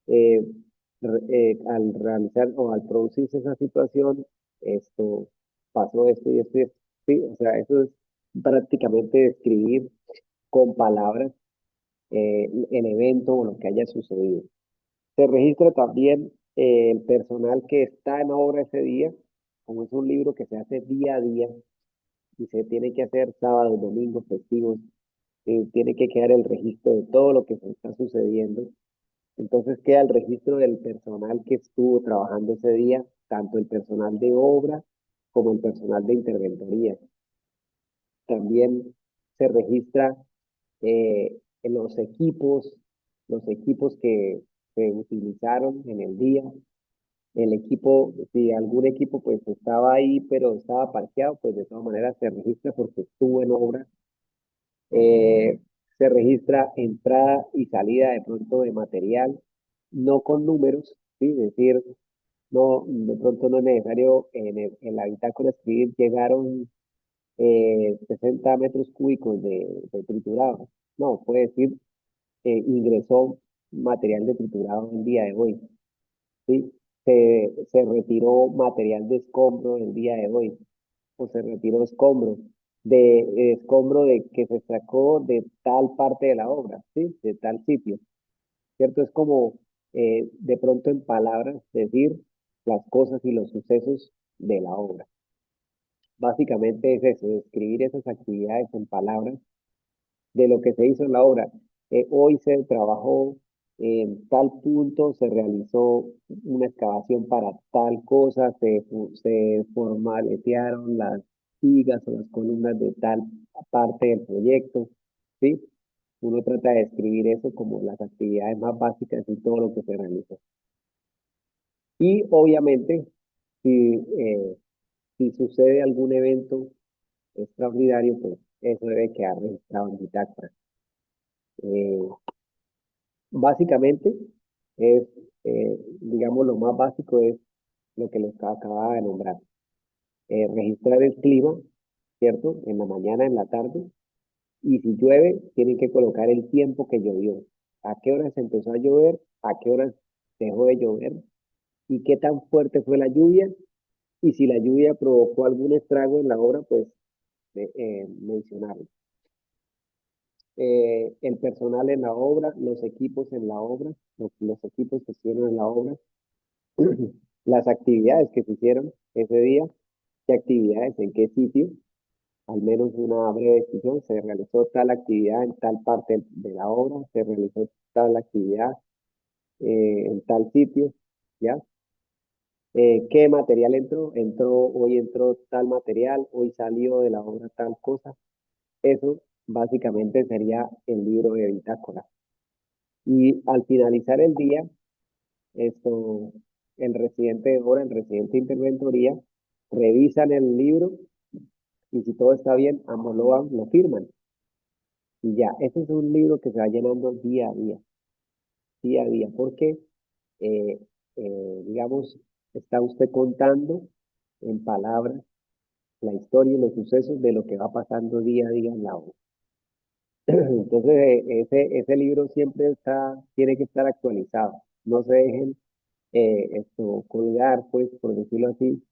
eh, al realizar o al producirse esa situación, esto pasó esto y esto y esto. ¿sí? O sea, eso es prácticamente describir con palabras el evento o lo que haya sucedido. Se registra también el personal que está en obra ese día, como es un libro que se hace día a día y se tiene que hacer sábados, domingos, festivos, tiene que quedar el registro de todo lo que se está sucediendo. Entonces queda el registro del personal que estuvo trabajando ese día, tanto el personal de obra como el personal de interventoría. También se registra en los equipos que se utilizaron en el día. El equipo, si algún equipo pues estaba ahí, pero estaba parqueado, pues de todas maneras se registra porque estuvo en obra. Eh, Se registra entrada y salida de pronto de material, no con números, ¿sí? Es decir, no, de pronto no es necesario en la bitácora escribir llegaron 60 metros cúbicos de triturado. No, puede decir ingresó material de triturado el día de hoy, ¿sí? Se retiró material de escombro el día de hoy, o se retiró escombro de que se sacó de tal parte de la obra, ¿sí? De tal sitio, ¿cierto? Es como de pronto en palabras decir las cosas y los sucesos de la obra. Básicamente es eso, describir esas actividades en palabras de lo que se hizo en la obra. Hoy se trabajó en tal punto, se realizó una excavación para tal cosa, se formaletearon las vigas o las columnas de tal parte del proyecto, ¿sí? Uno trata de describir eso como las actividades más básicas y todo lo que se realizó. Y obviamente, si, si sucede algún evento extraordinario, pues eso debe quedar registrado en bitácora. Eh, Básicamente es, digamos, lo más básico es lo que les acababa de nombrar. Registrar el clima, ¿cierto? En la mañana, en la tarde. Y si llueve, tienen que colocar el tiempo que llovió. A qué horas empezó a llover, a qué horas dejó de llover y qué tan fuerte fue la lluvia. Y si la lluvia provocó algún estrago en la obra, pues mencionarlo. El personal en la obra, los equipos en la obra, los equipos que estuvieron en la obra, las actividades que se hicieron ese día, qué actividades, en qué sitio, al menos una breve descripción, se realizó tal actividad en tal parte de la obra, se realizó tal actividad en tal sitio, ¿ya? ¿Qué material entró? Hoy entró tal material, hoy salió de la obra tal cosa. Eso básicamente sería el libro de bitácora. Y al finalizar el día, esto, el residente de obra, el residente de interventoría, revisan el libro y si todo está bien, ambos lo firman. Y ya, ese es un libro que se va llenando día a día, porque, eh, digamos, está usted contando en palabras la historia y los sucesos de lo que va pasando día a día en la obra. Entonces, ese libro siempre tiene que estar actualizado. No se dejen colgar, pues, por decirlo así,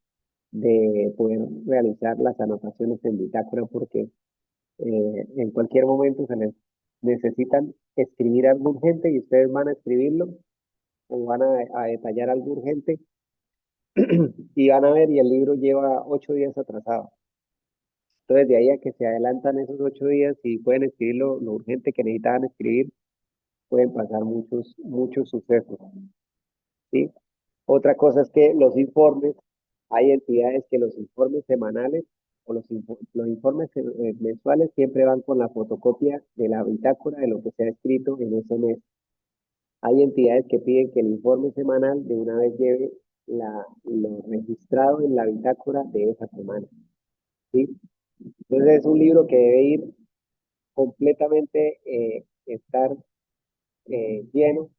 de poder realizar las anotaciones en bitácora porque en cualquier momento se les necesitan escribir algo urgente y ustedes van a escribirlo o van a detallar algo urgente y van a ver y el libro lleva 8 días atrasado. Entonces de ahí a que se adelantan esos 8 días y pueden escribir lo urgente que necesitaban escribir, pueden pasar muchos sucesos, ¿sí? Otra cosa es que los informes, hay entidades que los informes semanales o los informes mensuales siempre van con la fotocopia de la bitácora de lo que se ha escrito en ese mes. Hay entidades que piden que el informe semanal de una vez lleve lo registrado en la bitácora de esa semana, ¿sí? Entonces es un libro que debe ir completamente, estar lleno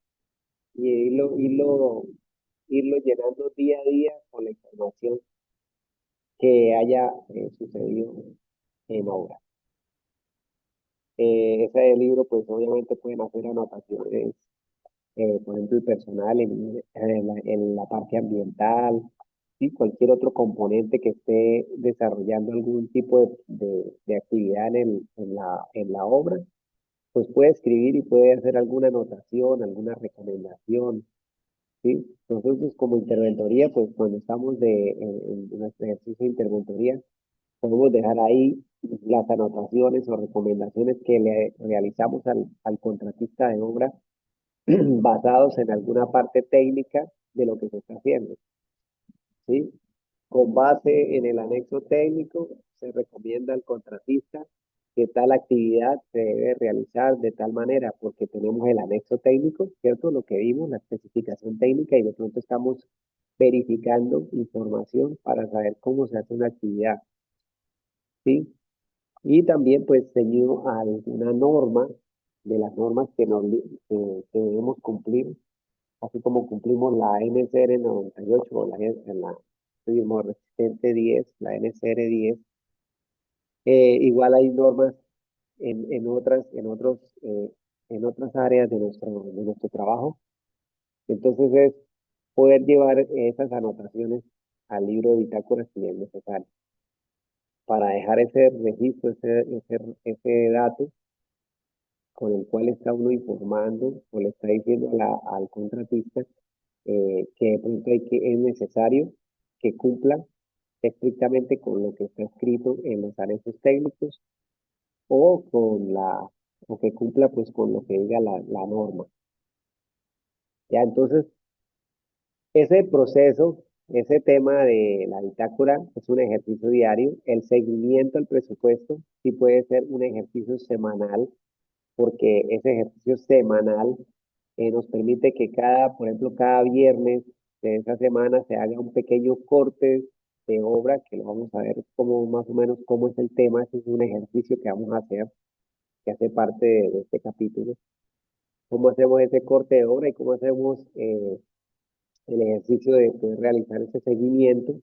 y irlo llenando día a día con la información que haya sucedido en obra. Ese libro, pues obviamente pueden hacer anotaciones, por ejemplo, el personal en la parte ambiental, ¿sí? Cualquier otro componente que esté desarrollando algún tipo de actividad en la obra, pues puede escribir y puede hacer alguna anotación, alguna recomendación, ¿sí? Nosotros como interventoría, pues cuando estamos en nuestro ejercicio de interventoría, podemos dejar ahí las anotaciones o recomendaciones que le realizamos al contratista de obra basados en alguna parte técnica de lo que se está haciendo, ¿sí? Con base en el anexo técnico, se recomienda al contratista que tal actividad se debe realizar de tal manera, porque tenemos el anexo técnico, ¿cierto? Lo que vimos, la especificación técnica, y de pronto estamos verificando información para saber cómo se hace una actividad, ¿sí? Y también, pues, seguido a alguna norma, de las normas que debemos cumplir, así como cumplimos la NCR 98 o la tuvimos resistente 10, la NCR 10, igual hay normas en otras áreas de nuestro trabajo. Entonces es poder llevar esas anotaciones al libro de bitácoras si es necesario, para dejar ese registro, ese dato con el cual está uno informando o le está diciendo al contratista que de pronto es necesario que cumpla estrictamente con lo que está escrito en los anexos técnicos o o que cumpla pues con lo que diga la norma. Ya, entonces, ese proceso, ese tema de la bitácora es un ejercicio diario. El seguimiento al presupuesto sí puede ser un ejercicio semanal, porque ese ejercicio semanal nos permite que por ejemplo, cada viernes de esa semana se haga un pequeño corte de obra, que lo vamos a ver como más o menos cómo es el tema. Ese es un ejercicio que vamos a hacer, que hace parte de este capítulo. Cómo hacemos ese corte de obra y cómo hacemos el ejercicio de poder realizar ese seguimiento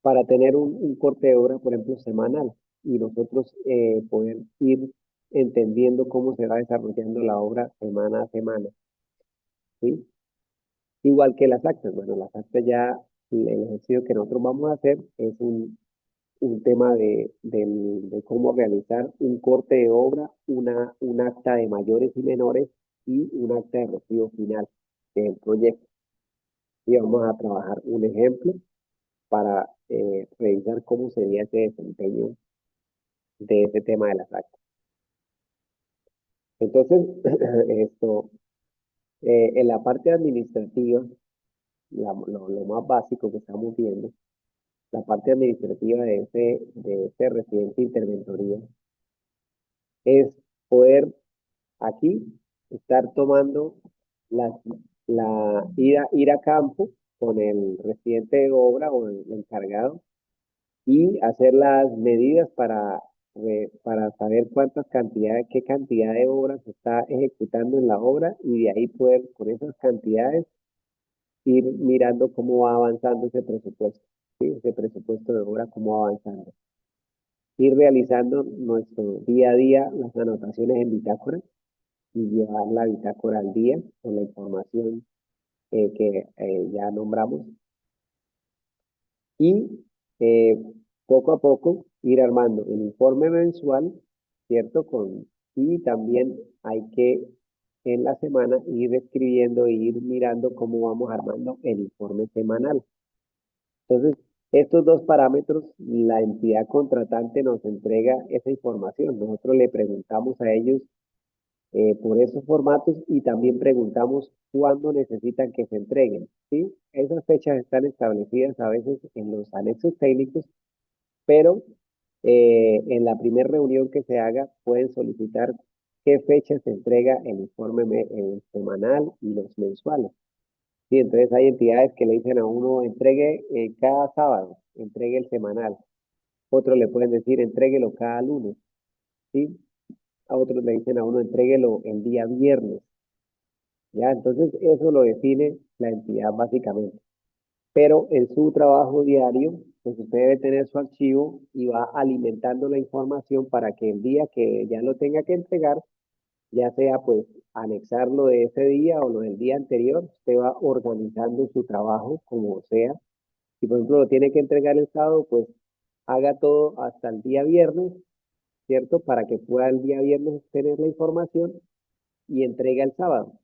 para tener un corte de obra, por ejemplo, semanal, y nosotros poder ir entendiendo cómo se va desarrollando la obra semana a semana, ¿sí? Igual que las actas. Bueno, las actas ya, el ejercicio que nosotros vamos a hacer es un tema de cómo realizar un corte de obra, un acta de mayores y menores y un acta de recibo final del proyecto. Y vamos a trabajar un ejemplo para revisar cómo sería ese desempeño de ese tema de las actas. Entonces, esto, en la parte administrativa, lo más básico que estamos viendo, la parte administrativa de ese residente interventoría, es poder aquí estar tomando la, ir a campo con el residente de obra o el encargado y hacer las medidas para saber qué cantidad de obras se está ejecutando en la obra y de ahí poder, con esas cantidades, ir mirando cómo va avanzando ese presupuesto, ¿sí? Ese presupuesto de obra, cómo va avanzando. Ir realizando nuestro día a día las anotaciones en bitácora y llevar la bitácora al día con la información que ya nombramos y eh, poco a poco ir armando el informe mensual, ¿cierto? Y también hay que en la semana ir escribiendo e ir mirando cómo vamos armando el informe semanal. Entonces, estos dos parámetros, la entidad contratante nos entrega esa información. Nosotros le preguntamos a ellos por esos formatos y también preguntamos cuándo necesitan que se entreguen, ¿sí? Esas fechas están establecidas a veces en los anexos técnicos, pero en la primera reunión que se haga pueden solicitar qué fecha se entrega el informe semanal y los mensuales. Sí, entonces hay entidades que le dicen a uno, entregue cada sábado, entregue el semanal. Otros le pueden decir, entréguelo cada lunes, ¿sí? A otros le dicen a uno, entréguelo el día viernes, ¿ya? Entonces eso lo define la entidad básicamente. Pero en su trabajo diario, pues usted debe tener su archivo y va alimentando la información para que el día que ya lo tenga que entregar, ya sea pues anexarlo de ese día o lo del día anterior, usted va organizando su trabajo como sea Si por ejemplo lo tiene que entregar el sábado, pues haga todo hasta el día viernes, ¿cierto? Para que pueda el día viernes tener la información y entrega el sábado.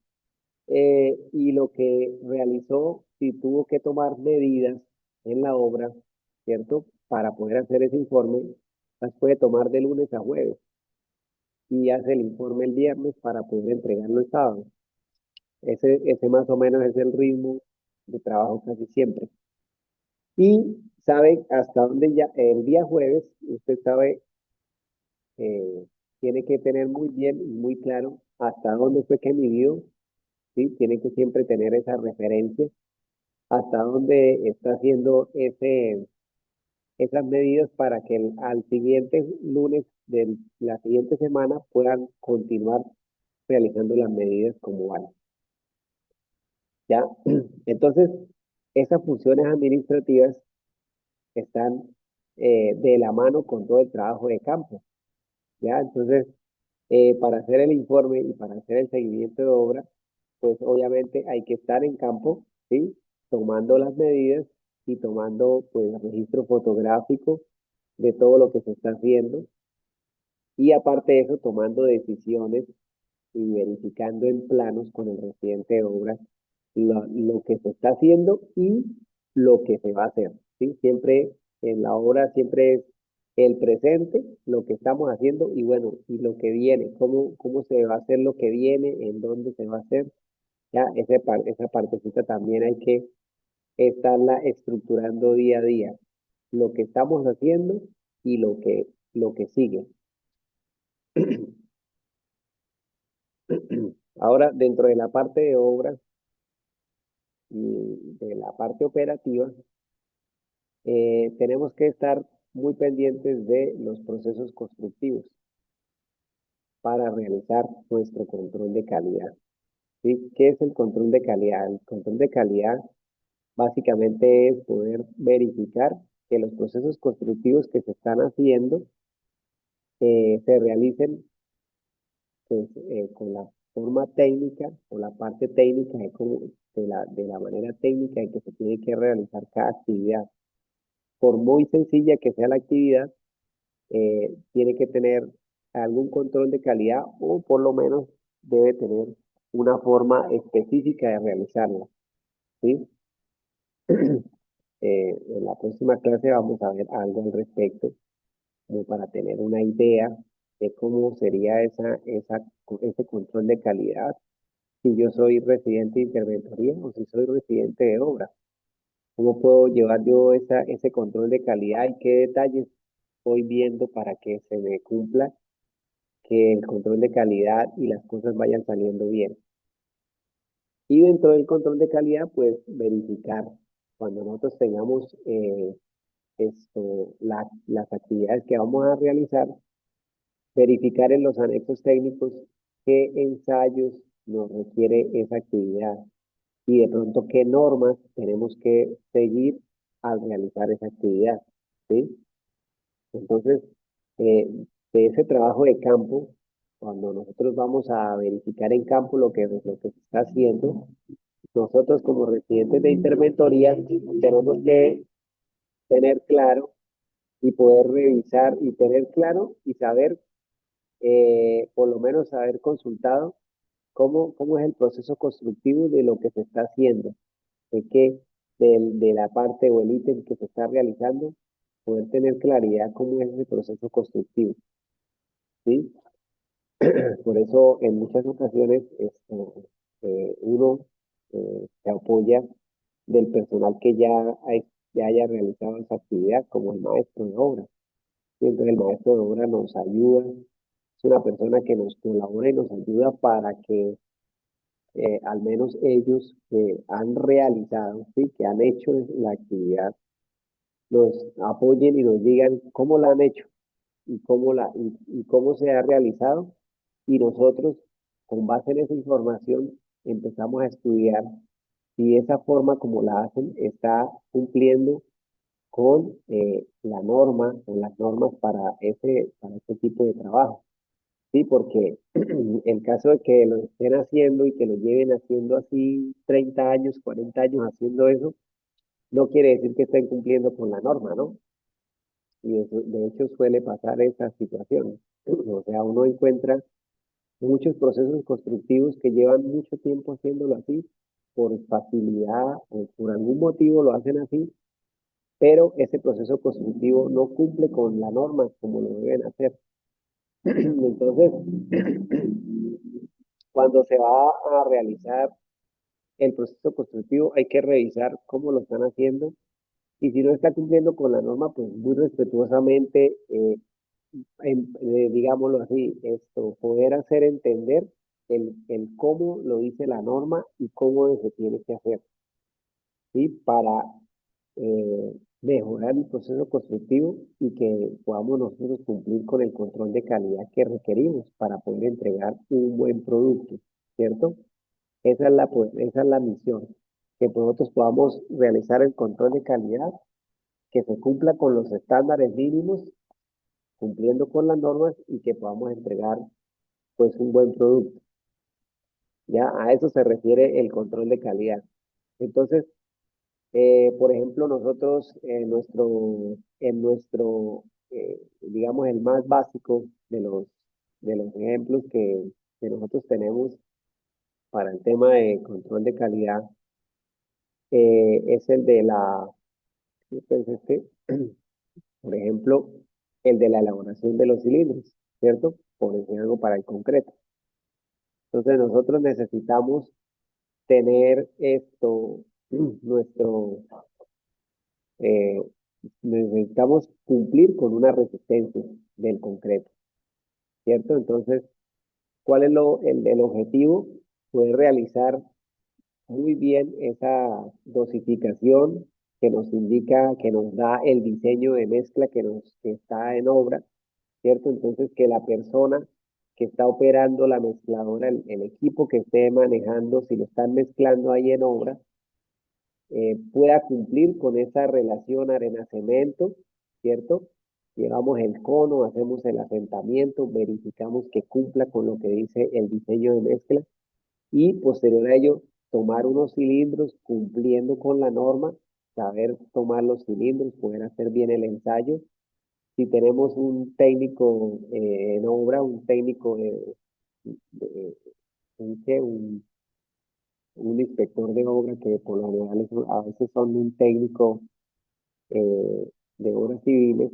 Y lo que realizó, si tuvo que tomar medidas en la obra, ¿cierto? Para poder hacer ese informe, las puede tomar de lunes a jueves y hace el informe el viernes para poder entregarlo el sábado. Ese más o menos es el ritmo de trabajo casi siempre. Y sabe hasta dónde ya, el día jueves, usted sabe, eh, tiene que tener muy bien y muy claro hasta dónde fue que midió, ¿sí? Tiene que siempre tener esa referencia, hasta dónde está haciendo esas medidas para que al siguiente lunes de la siguiente semana puedan continuar realizando las medidas como van. ¿Ya? Entonces, esas funciones administrativas están de la mano con todo el trabajo de campo. ¿Ya? Entonces, para hacer el informe y para hacer el seguimiento de obra, pues obviamente hay que estar en campo, ¿sí? Tomando las medidas y tomando pues registro fotográfico de todo lo que se está haciendo y aparte de eso tomando decisiones y verificando en planos con el residente de obra lo que se está haciendo y lo que se va a hacer, ¿sí? Siempre en la obra siempre es el presente, lo que estamos haciendo y bueno, y lo que viene, cómo se va a hacer lo que viene, en dónde se va a hacer, ya esa partecita también hay que estarla estructurando día a día, lo que estamos haciendo y lo que sigue. Ahora, dentro de la parte de obras y de la parte operativa, tenemos que estar muy pendientes de los procesos constructivos para realizar nuestro control de calidad. ¿Sí? ¿Qué es el control de calidad? El control de calidad básicamente es poder verificar que los procesos constructivos que se están haciendo se realicen pues, con la forma técnica o la parte técnica de la manera técnica en que se tiene que realizar cada actividad. Por muy sencilla que sea la actividad, tiene que tener algún control de calidad o por lo menos debe tener una forma específica de realizarla, ¿sí? En la próxima clase vamos a ver algo al respecto, como para tener una idea de cómo sería ese control de calidad, si yo soy residente de interventoría o si soy residente de obra. ¿Cómo puedo llevar yo ese control de calidad y qué detalles voy viendo para que se me cumpla, que el control de calidad y las cosas vayan saliendo bien? Y dentro del control de calidad, pues verificar cuando nosotros tengamos las actividades que vamos a realizar, verificar en los anexos técnicos qué ensayos nos requiere esa actividad y de pronto qué normas tenemos que seguir al realizar esa actividad, ¿sí? Entonces, eh, de ese trabajo de campo, cuando nosotros vamos a verificar en campo lo que se está haciendo, nosotros como residentes de interventoría tenemos que tener claro y poder revisar y tener claro y saber, por lo menos haber consultado cómo es el proceso constructivo de lo que se está haciendo, de qué, de la parte o el ítem que se está realizando, poder tener claridad cómo es ese proceso constructivo, ¿sí? Por eso en muchas ocasiones uno se apoya del personal que ya haya realizado esa actividad, como el maestro de obra. Y entonces el maestro de obra nos ayuda, es una persona que nos colabora y nos ayuda para que al menos ellos que han realizado, ¿sí? Que han hecho la actividad, nos apoyen y nos digan cómo la han hecho y cómo se ha realizado. Y nosotros, con base en esa información, empezamos a estudiar si esa forma como la hacen está cumpliendo con la norma o las normas para ese tipo de trabajo. Sí, porque en caso de que lo estén haciendo y que lo lleven haciendo así 30 años, 40 años haciendo eso, no quiere decir que estén cumpliendo con la norma, ¿no? Y eso, de hecho suele pasar esa situación. O sea, uno encuentra muchos procesos constructivos que llevan mucho tiempo haciéndolo así, por facilidad o por algún motivo lo hacen así, pero ese proceso constructivo no cumple con la norma como lo deben hacer. Entonces, cuando se va a realizar el proceso constructivo, hay que revisar cómo lo están haciendo y si no está cumpliendo con la norma, pues muy respetuosamente, digámoslo así, esto, poder hacer entender el cómo lo dice la norma y cómo se tiene que hacer, ¿sí? Para mejorar el proceso constructivo y que podamos nosotros cumplir con el control de calidad que requerimos para poder entregar un buen producto, ¿cierto? Esa es la misión, que nosotros podamos realizar el control de calidad, que se cumpla con los estándares mínimos, cumpliendo con las normas y que podamos entregar pues un buen producto. Ya a eso se refiere el control de calidad. Entonces, por ejemplo, nosotros digamos, el más básico de los ejemplos que nosotros tenemos para el tema de control de calidad, es el de pues, por ejemplo, el de la elaboración de los cilindros, ¿cierto? Por decir algo para el concreto. Entonces, nosotros necesitamos tener esto, nuestro, eh, necesitamos cumplir con una resistencia del concreto, ¿cierto? Entonces, ¿cuál es el objetivo? Poder realizar muy bien esa dosificación que nos indica, que nos da el diseño de mezcla que está en obra, ¿cierto? Entonces, que la persona que está operando la mezcladora, el equipo que esté manejando, si lo están mezclando ahí en obra, pueda cumplir con esa relación arena-cemento, ¿cierto? Llevamos el cono, hacemos el asentamiento, verificamos que cumpla con lo que dice el diseño de mezcla y posterior a ello tomar unos cilindros cumpliendo con la norma, saber tomar los cilindros, poder hacer bien el ensayo. Si tenemos un técnico en obra, un técnico, de- un inspector de obra que por lo general a veces son un técnico de obras civiles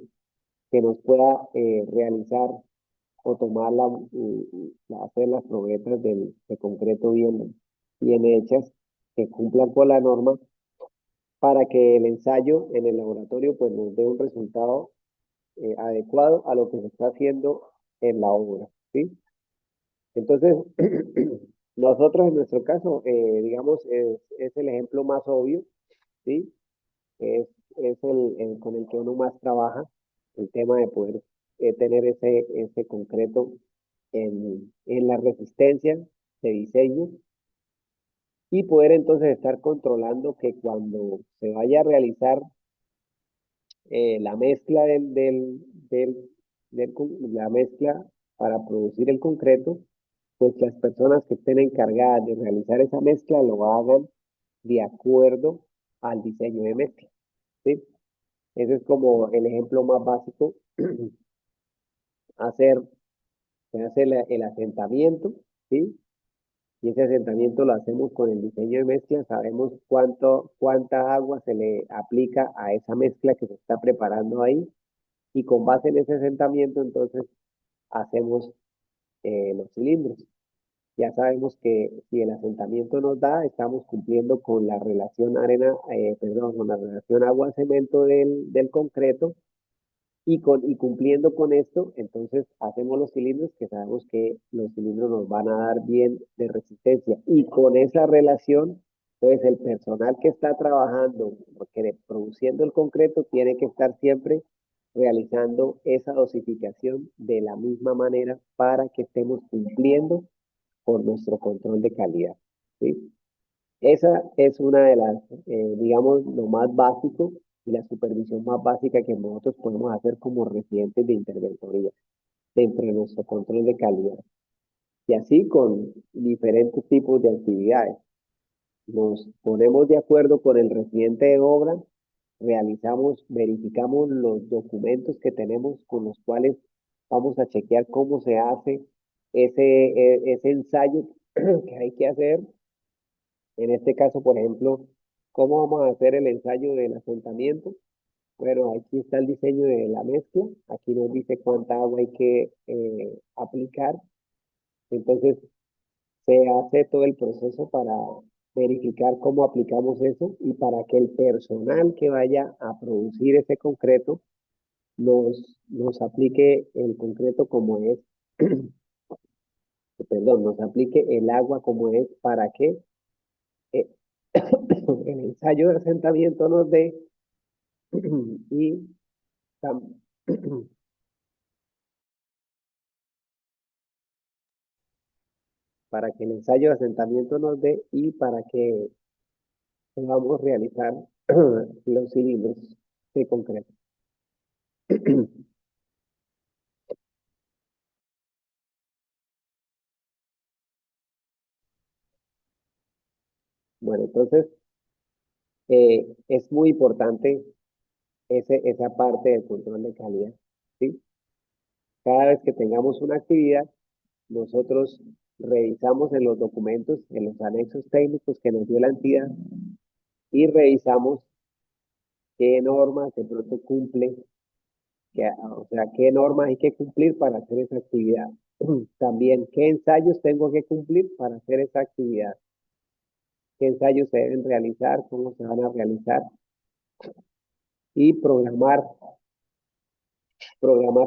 que nos pueda realizar o tomar hacer las probetas de concreto bien hechas, que cumplan con la norma, para que el ensayo en el laboratorio pues nos dé un resultado adecuado a lo que se está haciendo en la obra, ¿sí? Entonces, nosotros en nuestro caso, digamos, es el ejemplo más obvio, ¿sí? Es, es el con el que uno más trabaja, el tema de poder tener ese concreto en la resistencia de diseño y poder entonces estar controlando que cuando se vaya a realizar la mezcla la mezcla para producir el concreto, pues las personas que estén encargadas de realizar esa mezcla lo hagan de acuerdo al diseño de mezcla, ¿sí? Ese es como el ejemplo más básico. hacer, Se hace el asentamiento, ¿sí? Y ese asentamiento lo hacemos con el diseño de mezcla, sabemos cuánta agua se le aplica a esa mezcla que se está preparando ahí, y con base en ese asentamiento, entonces hacemos los cilindros. Ya sabemos que si el asentamiento nos da, estamos cumpliendo con la relación con la relación agua-cemento del concreto, y cumpliendo con esto, entonces hacemos los cilindros, que sabemos que los cilindros nos van a dar bien de resistencia. Y con esa relación, entonces el personal que está trabajando, porque produciendo el concreto, tiene que estar siempre realizando esa dosificación de la misma manera para que estemos cumpliendo con nuestro control de calidad, ¿sí? Esa es una de las, digamos, lo más básico y la supervisión más básica que nosotros podemos hacer como residentes de interventoría dentro de nuestro control de calidad. Y así con diferentes tipos de actividades. nos ponemos de acuerdo con el residente de obra, verificamos los documentos que tenemos con los cuales vamos a chequear cómo se hace ese ensayo que hay que hacer. En este caso, por ejemplo, ¿cómo vamos a hacer el ensayo del asentamiento? Bueno, aquí está el diseño de la mezcla. Aquí nos dice cuánta agua hay que aplicar. Entonces, se hace todo el proceso para verificar cómo aplicamos eso y para que el personal que vaya a producir ese concreto nos aplique el concreto como es, perdón, nos aplique el agua como es para que eh, el ensayo de asentamiento nos dé y tam- para que el ensayo de asentamiento nos dé y para que podamos realizar los cilindros de concreto. Bueno, entonces es muy importante esa parte del control de calidad, ¿sí? Cada vez que tengamos una actividad, nosotros revisamos en los documentos, en los anexos técnicos que nos dio la entidad y revisamos qué normas de pronto cumple, o sea, qué normas hay que cumplir para hacer esa actividad. También, qué ensayos tengo que cumplir para hacer esa actividad, qué ensayos se deben realizar, cómo se van a realizar y programar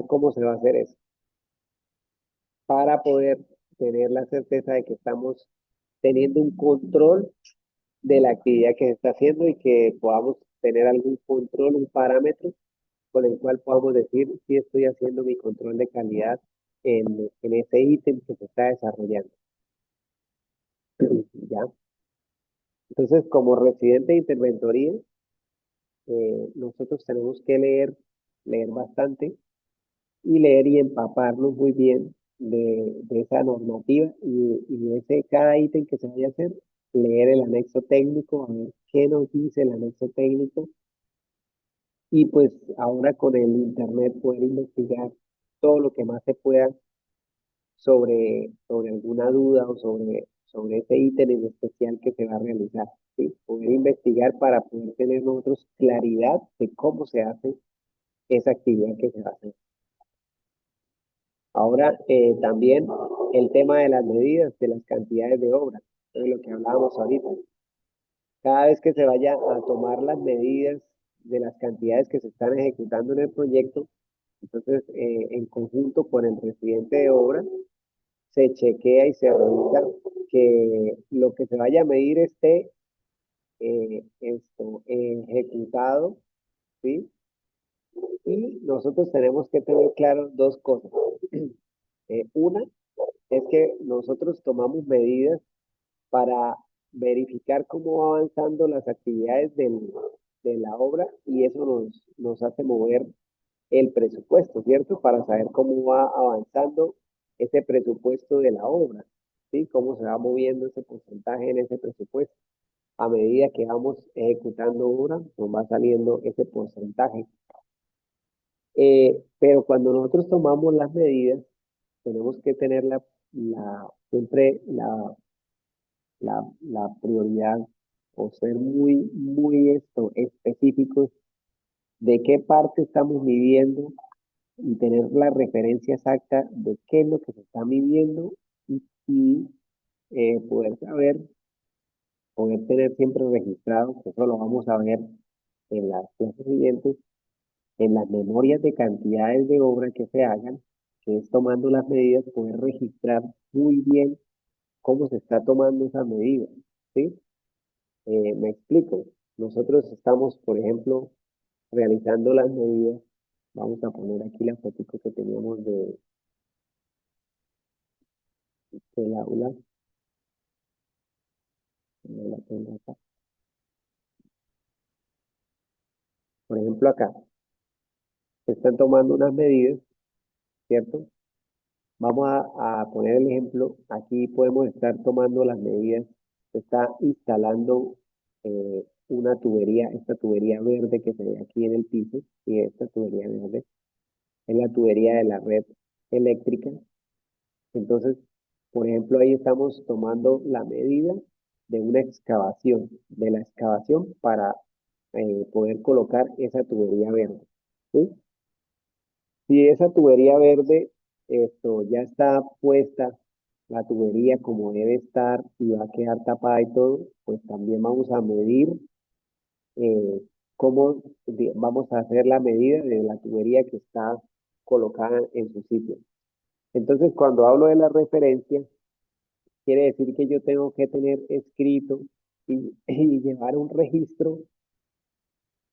cómo se va a hacer eso para poder tener la certeza de que estamos teniendo un control de la actividad que se está haciendo y que podamos tener algún control, un parámetro con el cual podamos decir si estoy haciendo mi control de calidad en ese ítem que se está desarrollando. ¿Ya? Entonces, como residente de interventoría, nosotros tenemos que leer bastante y leer y empaparnos muy bien de esa normativa y de cada ítem que se vaya a hacer, leer el anexo técnico, a ver qué nos dice el anexo técnico y pues ahora con el internet poder investigar todo lo que más se pueda sobre alguna duda o sobre ese ítem en especial que se va a realizar, ¿sí? Poder investigar para poder tener nosotros claridad de cómo se hace esa actividad que se va a hacer. Ahora, también el tema de las medidas, de las cantidades de obra, de lo que hablábamos ahorita. Cada vez que se vaya a tomar las medidas de las cantidades que se están ejecutando en el proyecto, entonces, en conjunto con el presidente de obra, se chequea y se revisa que lo que se vaya a medir esté ejecutado, ¿sí? Y nosotros tenemos que tener claro dos cosas. Una es que nosotros tomamos medidas para verificar cómo va avanzando las actividades de la obra y eso nos hace mover el presupuesto, ¿cierto? Para saber cómo va avanzando ese presupuesto de la obra, ¿sí? Cómo se va moviendo ese porcentaje en ese presupuesto. A medida que vamos ejecutando obra, nos va saliendo ese porcentaje. Pero cuando nosotros tomamos las medidas, tenemos que tener siempre la prioridad o ser muy específicos de qué parte estamos midiendo y tener la referencia exacta de qué es lo que se está midiendo y poder saber, poder tener siempre registrado, que eso lo vamos a ver en las clases siguientes, en las memorias de cantidades de obra que se hagan, que es tomando las medidas, poder registrar muy bien cómo se está tomando esa medida, ¿sí? Me explico. Nosotros estamos, por ejemplo, realizando las medidas. Vamos a poner aquí la foto que teníamos del aula. No la tengo acá. Por ejemplo, acá se están tomando unas medidas, ¿cierto? Vamos a poner el ejemplo. Aquí podemos estar tomando las medidas. se está instalando una tubería, esta tubería verde que se ve aquí en el piso, y esta tubería verde es la tubería de la red eléctrica. Entonces, por ejemplo, ahí estamos tomando la medida de una excavación, de la excavación para poder colocar esa tubería verde. ¿Sí? Si esa tubería verde, esto ya está puesta, la tubería como debe estar y va a quedar tapada y todo, pues también vamos a medir cómo vamos a hacer la medida de la tubería que está colocada en su sitio. Entonces, cuando hablo de la referencia, quiere decir que yo tengo que tener escrito y llevar un registro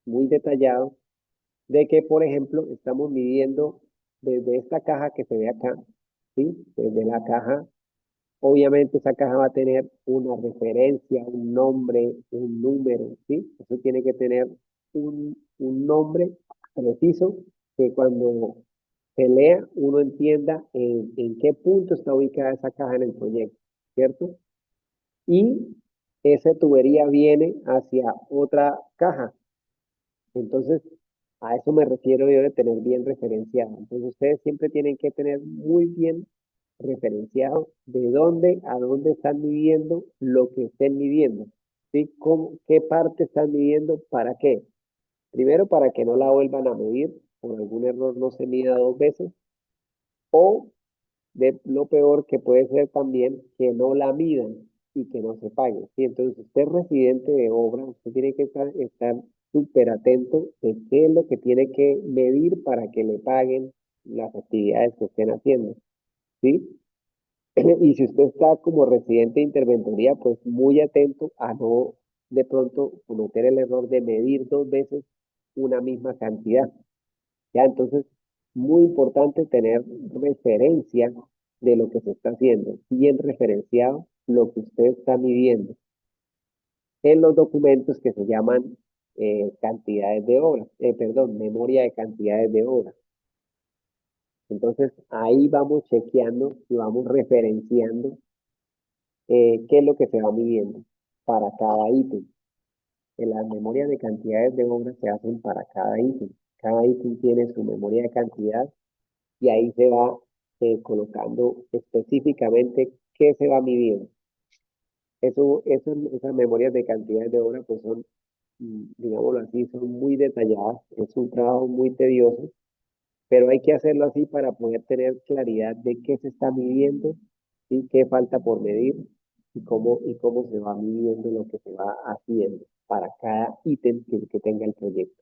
muy detallado de que, por ejemplo, estamos midiendo desde esta caja que se ve acá, ¿sí? Desde la caja, obviamente esa caja va a tener una referencia, un nombre, un número, ¿sí? Eso tiene que tener un nombre preciso que cuando se lea uno entienda en qué punto está ubicada esa caja en el proyecto, ¿cierto? Y esa tubería viene hacia otra caja. Entonces, a eso me refiero yo de tener bien referenciado. Entonces, ustedes siempre tienen que tener muy bien referenciado de dónde a dónde están midiendo lo que estén midiendo. ¿Sí? ¿Qué parte están midiendo? ¿Para qué? Primero, para que no la vuelvan a medir, por algún error no se mida dos veces, o de lo peor que puede ser también que no la midan y que no se pague. ¿Sí? Entonces, usted es residente de obra, usted tiene que estar súper atento de qué es lo que tiene que medir para que le paguen las actividades que estén haciendo. ¿Sí? Y si usted está como residente de interventoría, pues muy atento a no de pronto cometer el error de medir dos veces una misma cantidad. Ya, entonces, muy importante tener referencia de lo que se está haciendo, bien referenciado lo que usted está midiendo en los documentos que se llaman cantidades de obra, perdón, memoria de cantidades de obra. Entonces, ahí vamos chequeando y vamos referenciando qué es lo que se va midiendo para cada ítem. En las memorias de cantidades de obra se hacen para cada ítem. Cada ítem tiene su memoria de cantidad y ahí se va colocando específicamente qué se va midiendo. Esas memorias de cantidades de obra pues son, digámoslo así, son muy detalladas, es un trabajo muy tedioso, pero hay que hacerlo así para poder tener claridad de qué se está midiendo y qué falta por medir y cómo se va midiendo lo que se va haciendo para cada ítem que tenga el proyecto.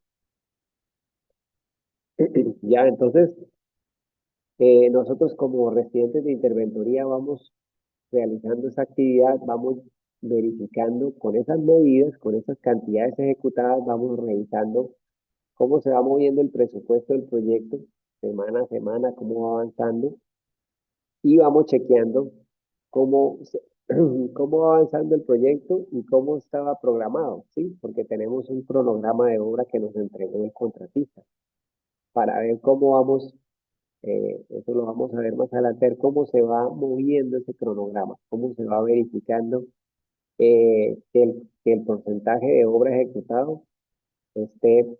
Ya, entonces, nosotros como residentes de interventoría vamos realizando esa actividad, vamos verificando con esas medidas, con esas cantidades ejecutadas, vamos revisando cómo se va moviendo el presupuesto del proyecto semana a semana, cómo va avanzando y vamos chequeando cómo, cómo va avanzando el proyecto y cómo estaba programado, ¿sí? Porque tenemos un cronograma de obra que nos entregó el contratista para ver cómo vamos, eso lo vamos a ver más adelante, ver cómo se va moviendo ese cronograma, cómo se va verificando que el porcentaje de obra ejecutado esté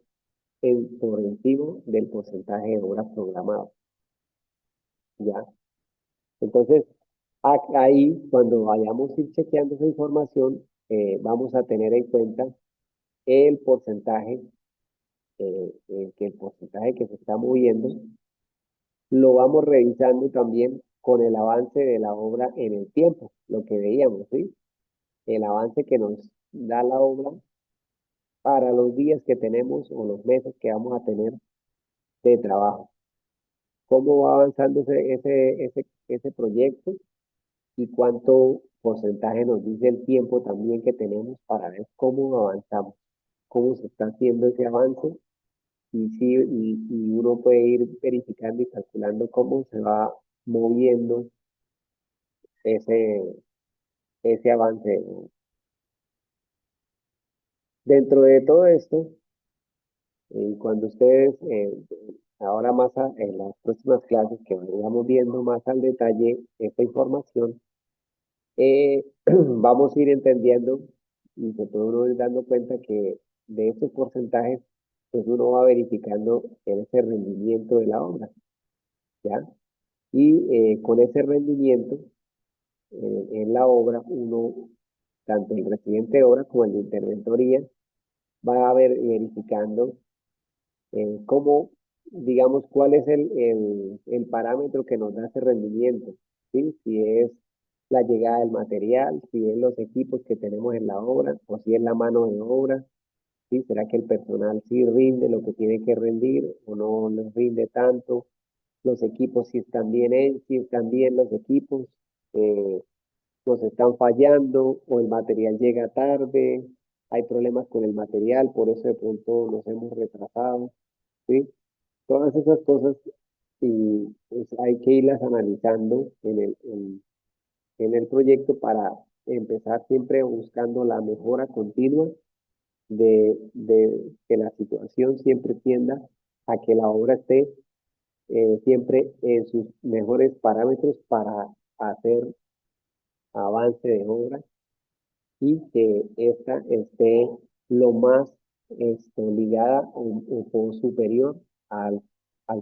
por encima del porcentaje de obra programado, ¿ya? Entonces, ahí, cuando vayamos a ir chequeando esa información, vamos a tener en cuenta el porcentaje, que el porcentaje que se está moviendo, lo vamos revisando también con el avance de la obra en el tiempo, lo que veíamos, ¿sí? El avance que nos da la obra para los días que tenemos o los meses que vamos a tener de trabajo. Cómo va avanzando ese proyecto y cuánto porcentaje nos dice el tiempo también que tenemos para ver cómo avanzamos, cómo se está haciendo ese avance y uno puede ir verificando y calculando cómo se va moviendo ese, ese avance. Dentro de todo esto, cuando ustedes, ahora en las próximas clases que vayamos viendo más al detalle esta información, vamos a ir entendiendo y se puede uno ir dando cuenta que de estos porcentajes, pues uno va verificando ese rendimiento de la obra, ¿ya? Y con ese rendimiento en la obra, uno, tanto el residente de obra como el de interventoría, va a ver verificando cómo, digamos, cuál es el parámetro que nos da ese rendimiento, ¿sí? Si es la llegada del material, si es los equipos que tenemos en la obra, o si es la mano de obra, ¿sí? ¿Será que el personal sí rinde lo que tiene que rendir o no les rinde tanto? Los equipos si están bien, si están bien los equipos, eh, nos están fallando o el material llega tarde, hay problemas con el material, por eso de pronto nos hemos retrasado, ¿sí? Todas esas cosas y pues, hay que irlas analizando en el proyecto para empezar siempre buscando la mejora continua de que la situación siempre tienda a que la obra esté siempre en sus mejores parámetros para hacer avance de obra y que ésta esté lo más ligada o superior al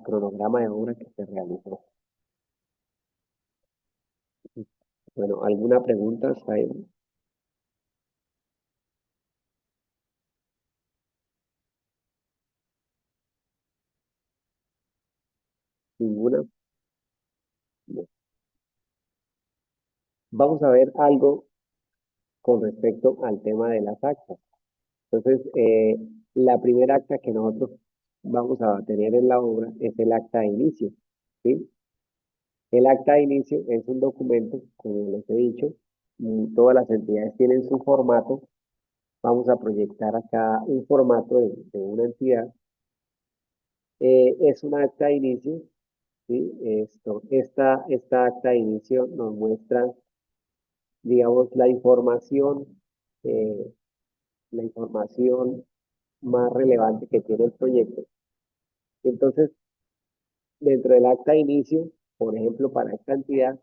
cronograma de obra que se realizó. Bueno, ¿alguna pregunta, Said? ¿Ninguna? No. Vamos a ver algo con respecto al tema de las actas. Entonces, la primera acta que nosotros vamos a tener en la obra es el acta de inicio, ¿sí? El acta de inicio es un documento, como les he dicho, todas las entidades tienen su formato. Vamos a proyectar acá un formato de una entidad. Es un acta de inicio, ¿sí? Esta acta de inicio nos muestra, digamos, eh, la información más relevante que tiene el proyecto. Entonces, dentro del acta de inicio, por ejemplo, para esta entidad,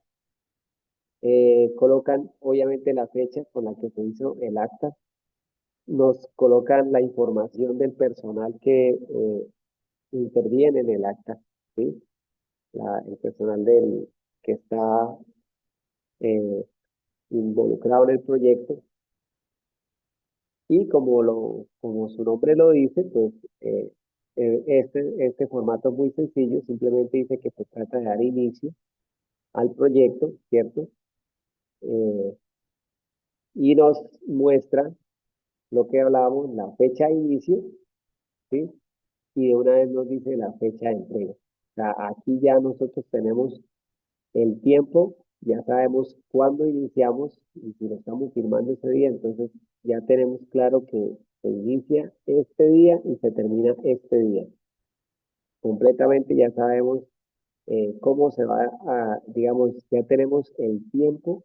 colocan obviamente la fecha con la que se hizo el acta, nos colocan la información del personal que interviene en el acta, ¿sí? El personal que está eh, involucrado en el proyecto y como su nombre lo dice, pues este formato es muy sencillo, simplemente dice que se trata de dar inicio al proyecto, ¿cierto? Eh, y nos muestra lo que hablábamos, la fecha de inicio, ¿sí? Y de una vez nos dice la fecha de entrega. O sea, aquí ya nosotros tenemos el tiempo, ya sabemos cuándo iniciamos y si lo estamos firmando ese día, entonces ya tenemos claro que se inicia este día y se termina este día. Completamente ya sabemos cómo se va a, digamos, ya tenemos el tiempo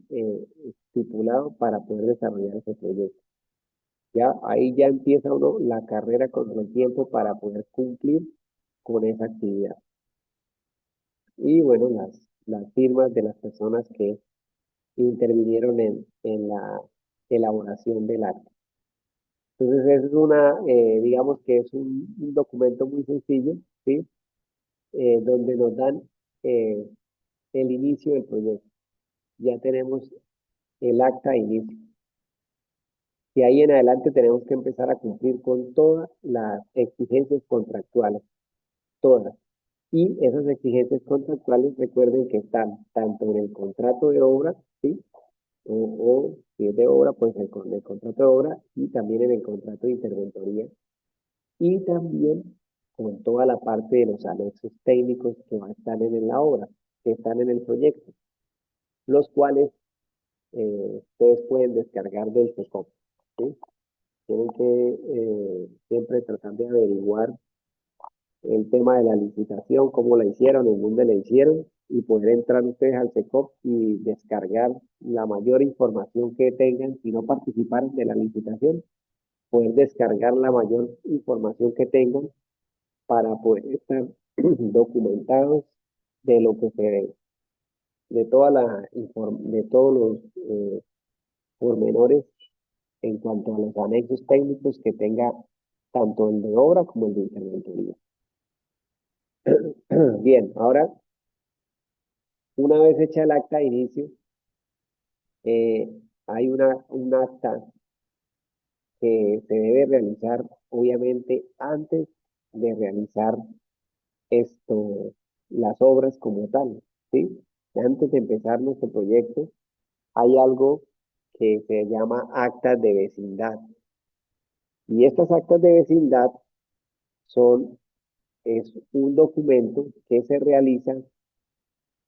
estipulado para poder desarrollar ese proyecto. Ya ahí ya empieza uno la carrera contra el tiempo para poder cumplir con esa actividad. Y bueno, las firmas de las personas que intervinieron en la elaboración del acta. Entonces, es digamos que es un documento muy sencillo, ¿sí? Donde nos dan eh, el inicio del proyecto. Ya tenemos el acta de inicio. Y ahí en adelante tenemos que empezar a cumplir con todas las exigencias contractuales, todas. Y esas exigencias contractuales, recuerden que están tanto en el contrato de obra, ¿sí? O si es de obra, pues el contrato de obra y también en el contrato de interventoría y también con toda la parte de los anexos técnicos que van a estar en la obra, que están en el proyecto, los cuales ustedes pueden descargar del SECOP, ¿sí? Tienen que siempre tratar de averiguar el tema de la licitación, cómo la hicieron, en dónde la hicieron, y poder entrar ustedes al SECOP y descargar la mayor información que tengan si no participaron de la licitación, poder descargar la mayor información que tengan para poder estar documentados de lo que se debe. de todos los pormenores en cuanto a los anexos técnicos que tenga tanto el de obra como el de interventoría. Bien, ahora, una vez hecha el acta de inicio, eh, hay un acta que se debe realizar, obviamente, antes de realizar esto, las obras como tal, ¿sí? Antes de empezar nuestro proyecto, hay algo que se llama actas de vecindad. Y estas actas de vecindad son, es un documento que se realiza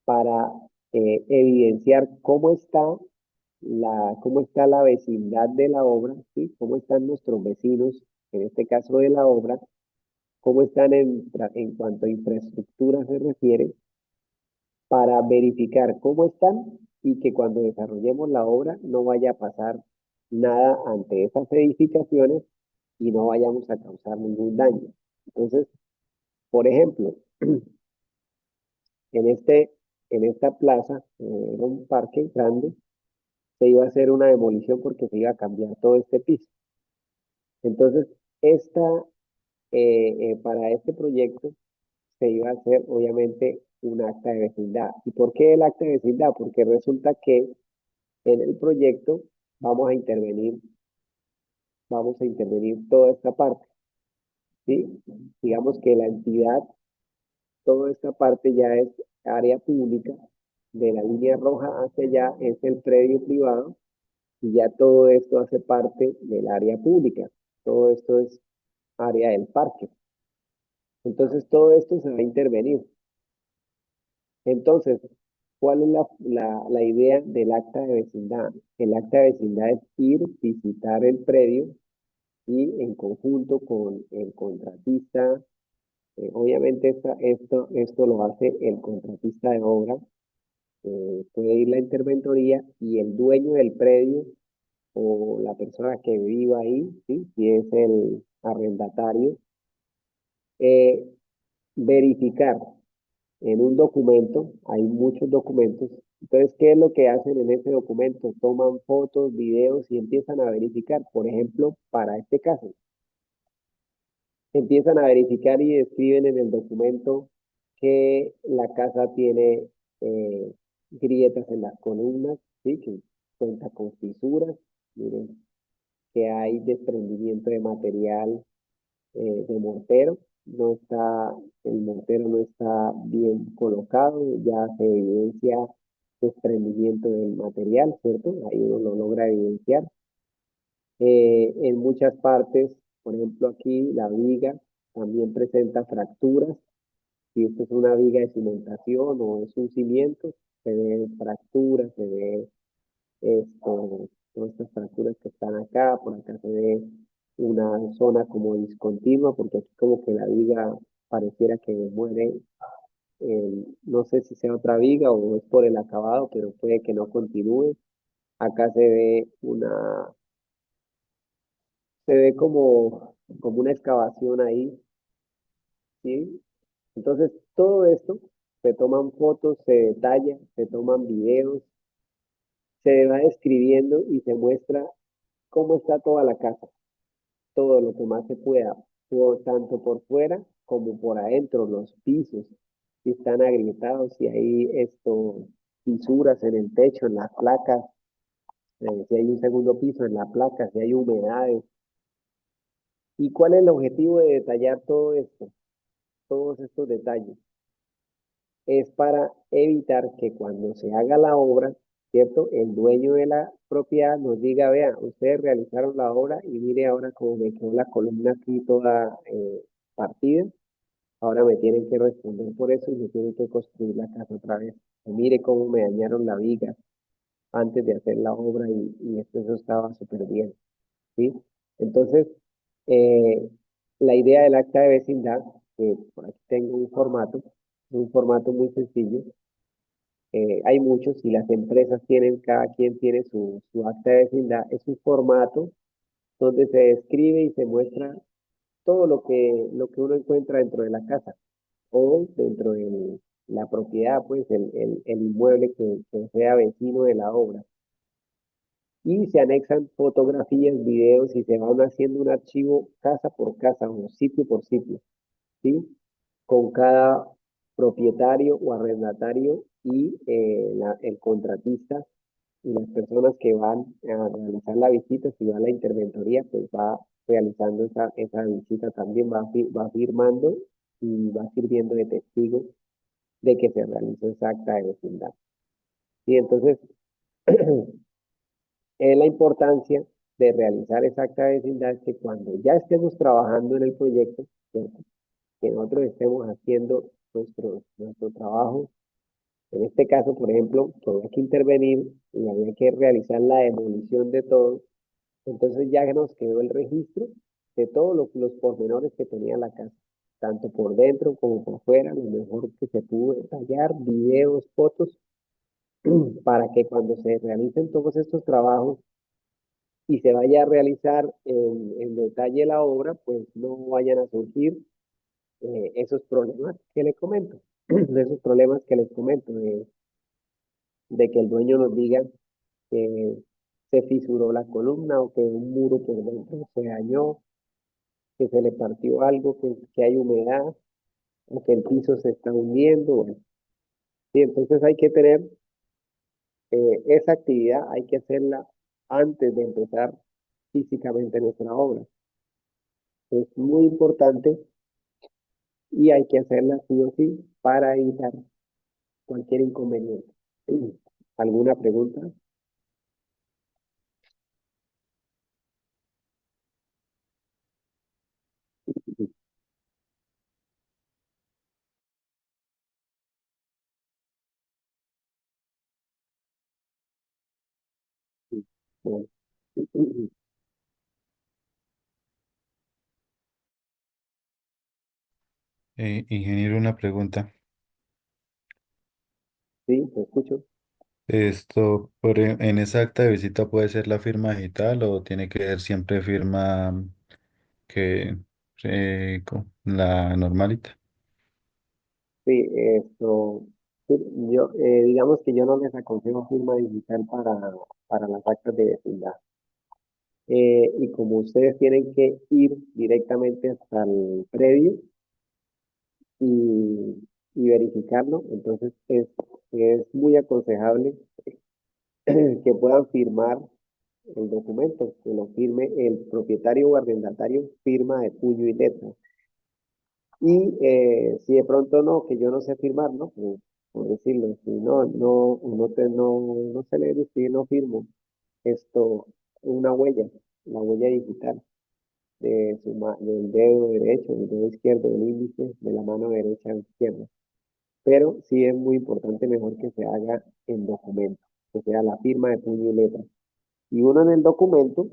para evidenciar cómo está la vecindad de la obra, ¿sí? Cómo están nuestros vecinos, en este caso de la obra, cómo están en cuanto a infraestructura se refiere, para verificar cómo están y que cuando desarrollemos la obra no vaya a pasar nada ante esas edificaciones y no vayamos a causar ningún daño. Entonces, por ejemplo, en en esta plaza, era un parque grande, se iba a hacer una demolición porque se iba a cambiar todo este piso. Entonces, esta, para este proyecto se iba a hacer obviamente un acta de vecindad. ¿Y por qué el acta de vecindad? Porque resulta que en el proyecto vamos a intervenir toda esta parte, ¿sí? Digamos que la entidad, toda esta parte ya es área pública, de la línea roja hacia allá es el predio privado y ya todo esto hace parte del área pública. Todo esto es área del parque. Entonces todo esto se va a intervenir. Entonces, ¿cuál es la idea del acta de vecindad? El acta de vecindad es ir, visitar el predio y en conjunto con el contratista, obviamente esto lo hace el contratista de obra, puede ir la interventoría y el dueño del predio o la persona que viva ahí, ¿sí? Si es el arrendatario, eh, verificar en un documento, hay muchos documentos. Entonces, ¿qué es lo que hacen en ese documento? Toman fotos, videos y empiezan a verificar. Por ejemplo, para este caso, empiezan a verificar y escriben en el documento que la casa tiene grietas en las columnas, ¿sí? Que cuenta con fisuras. Miren, que hay desprendimiento de material de mortero, el mortero no está bien colocado, ya se evidencia desprendimiento del material, ¿cierto? Ahí uno lo logra evidenciar. En muchas partes, por ejemplo aquí, la viga también presenta fracturas. Si esto es una viga de cimentación o es un cimiento, se ven fracturas, se ve todas estas fracturas que están acá, por acá se ve una zona como discontinua, porque aquí como que la viga pareciera que muere, no sé si sea otra viga o es por el acabado, pero puede que no continúe. Acá se ve como una excavación ahí, ¿sí? Entonces, todo esto, se toman fotos, se detalla, se toman videos, se va describiendo y se muestra cómo está toda la casa, todo lo que más se pueda, tanto por fuera como por adentro, los pisos, si están agrietados, si hay fisuras en el techo, en las placas, si hay un segundo piso en la placa, si hay humedades. ¿Y cuál es el objetivo de detallar todo esto? Todos estos detalles. Es para evitar que cuando se haga la obra, ¿cierto? El dueño de la propiedad nos diga, vea, ustedes realizaron la obra y mire ahora cómo me quedó la columna aquí toda partida, ahora me tienen que responder por eso y me tienen que construir la casa otra vez. O mire cómo me dañaron la viga antes de hacer la obra y esto eso estaba súper bien, ¿sí? Entonces, eh, la idea del acta de vecindad, que por aquí tengo un formato muy sencillo, hay muchos y las empresas tienen, cada quien tiene su acta de vecindad, es un formato donde se describe y se muestra todo lo que uno encuentra dentro de la casa o dentro la propiedad, pues el inmueble que sea vecino de la obra. Y se anexan fotografías, videos y se van haciendo un archivo casa por casa o sitio por sitio, ¿sí? Con cada propietario o arrendatario y el contratista y las personas que van a realizar la visita, si va a la interventoría, pues va realizando esa visita también, va firmando y va sirviendo de testigo de que se realizó esa acta de vecindad. Y entonces, es la importancia de realizar esa acta de vecindad que cuando ya estemos trabajando en el proyecto, ¿cierto? Que nosotros estemos haciendo nuestro trabajo. En este caso, por ejemplo, que había que intervenir y había que realizar la demolición de todo, entonces ya nos quedó el registro de todos los pormenores que tenía la casa, tanto por dentro como por fuera, lo mejor que se pudo detallar, videos, fotos, para que cuando se realicen todos estos trabajos y se vaya a realizar en detalle la obra, pues no vayan a surgir esos problemas que les comento, de esos problemas que les comento, de que el dueño nos diga que se fisuró la columna o que un muro por dentro se dañó, que se le partió algo, que hay humedad o que el piso se está hundiendo. Bueno, y entonces hay que tener esa actividad, hay que hacerla antes de empezar físicamente nuestra obra. Es muy importante y hay que hacerla sí o sí para evitar cualquier inconveniente. ¿Alguna pregunta? Bueno, Ingeniero, una pregunta. sí, te escucho. Esto, en esa acta de visita puede ser la firma digital o tiene que ser siempre firma que la normalita. Sí, esto, sí, yo, digamos que yo no les aconsejo firma digital para las actas de vecindad. Y como ustedes tienen que ir directamente hasta el predio y, y verificarlo, entonces es muy aconsejable que puedan firmar el documento, que lo firme el propietario o arrendatario, firma de puño y letra. Y si de pronto no, que yo no sé firmar, ¿no? Por decirlo, si no sé leer y escribir, no firmo esto, una huella, la huella digital del dedo derecho, del dedo izquierdo, del índice, de la mano derecha o izquierda. Pero sí es muy importante, mejor que se haga en documento, que sea la firma de puño y letra. Y uno en el documento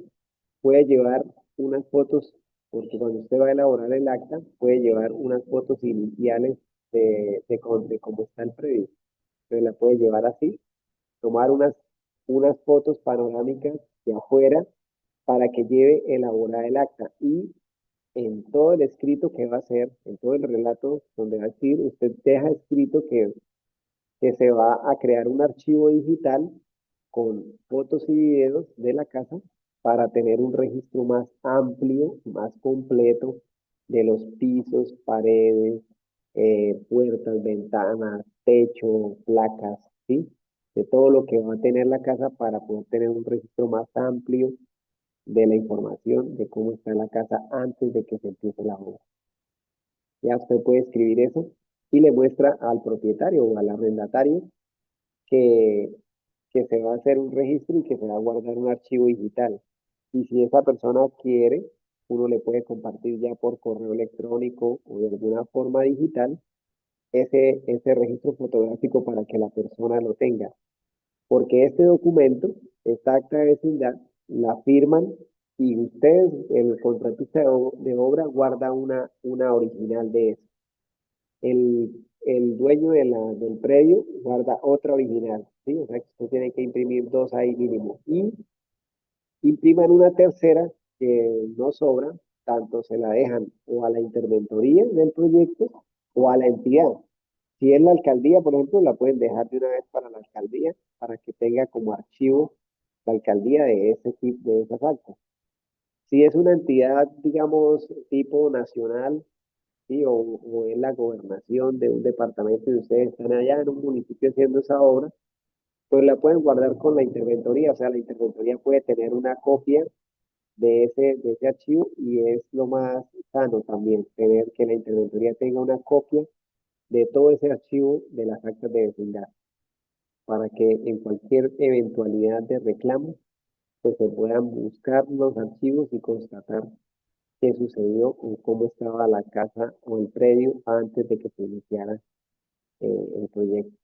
puede llevar unas fotos, porque cuando usted va a elaborar el acta, puede llevar unas fotos iniciales de cómo está el predio. Entonces la puede llevar así, tomar unas fotos panorámicas de afuera para que lleve elaborar el acta. Y en todo el escrito que va a hacer, en todo el relato donde va a decir, usted deja escrito que se va a crear un archivo digital con fotos y videos de la casa para tener un registro más amplio, más completo de los pisos, paredes, puertas, ventanas, techo, placas, ¿sí? De todo lo que va a tener la casa para poder tener un registro más amplio de la información de cómo está la casa antes de que se empiece la obra. Ya usted puede escribir eso y le muestra al propietario o al arrendatario que, que se va a hacer un registro y que se va a guardar un archivo digital. Y si esa persona quiere, uno le puede compartir ya por correo electrónico o de alguna forma digital ese registro fotográfico para que la persona lo tenga. Porque este documento, esta acta de vecindad, la firman y ustedes, el contratista de obra, guarda una original de eso. El dueño del predio guarda otra original, ¿sí? O sea que usted tiene que imprimir dos ahí mínimo. Y impriman una tercera que no sobra, tanto se la dejan o a la interventoría del proyecto o a la entidad. Si es la alcaldía, por ejemplo, la pueden dejar de una vez para la alcaldía, para que tenga como archivo la alcaldía de ese tipo, de esas actas. Si es una entidad, digamos, tipo nacional, ¿sí? O es la gobernación de un departamento y ustedes están allá en un municipio haciendo esa obra, pues la pueden guardar con la interventoría. O sea, la interventoría puede tener una copia de ese archivo y es lo más sano también, tener que la interventoría tenga una copia de todo ese archivo de las actas de vecindad, para que en cualquier eventualidad de reclamo, pues se puedan buscar los archivos y constatar qué sucedió o cómo estaba la casa o el predio antes de que se iniciara el proyecto.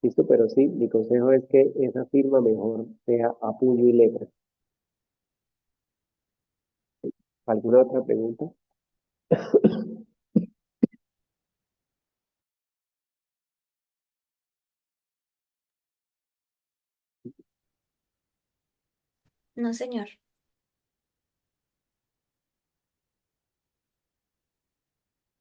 Listo, pero sí, mi consejo es que esa firma mejor sea a puño y letra. ¿Alguna otra pregunta? No, señor.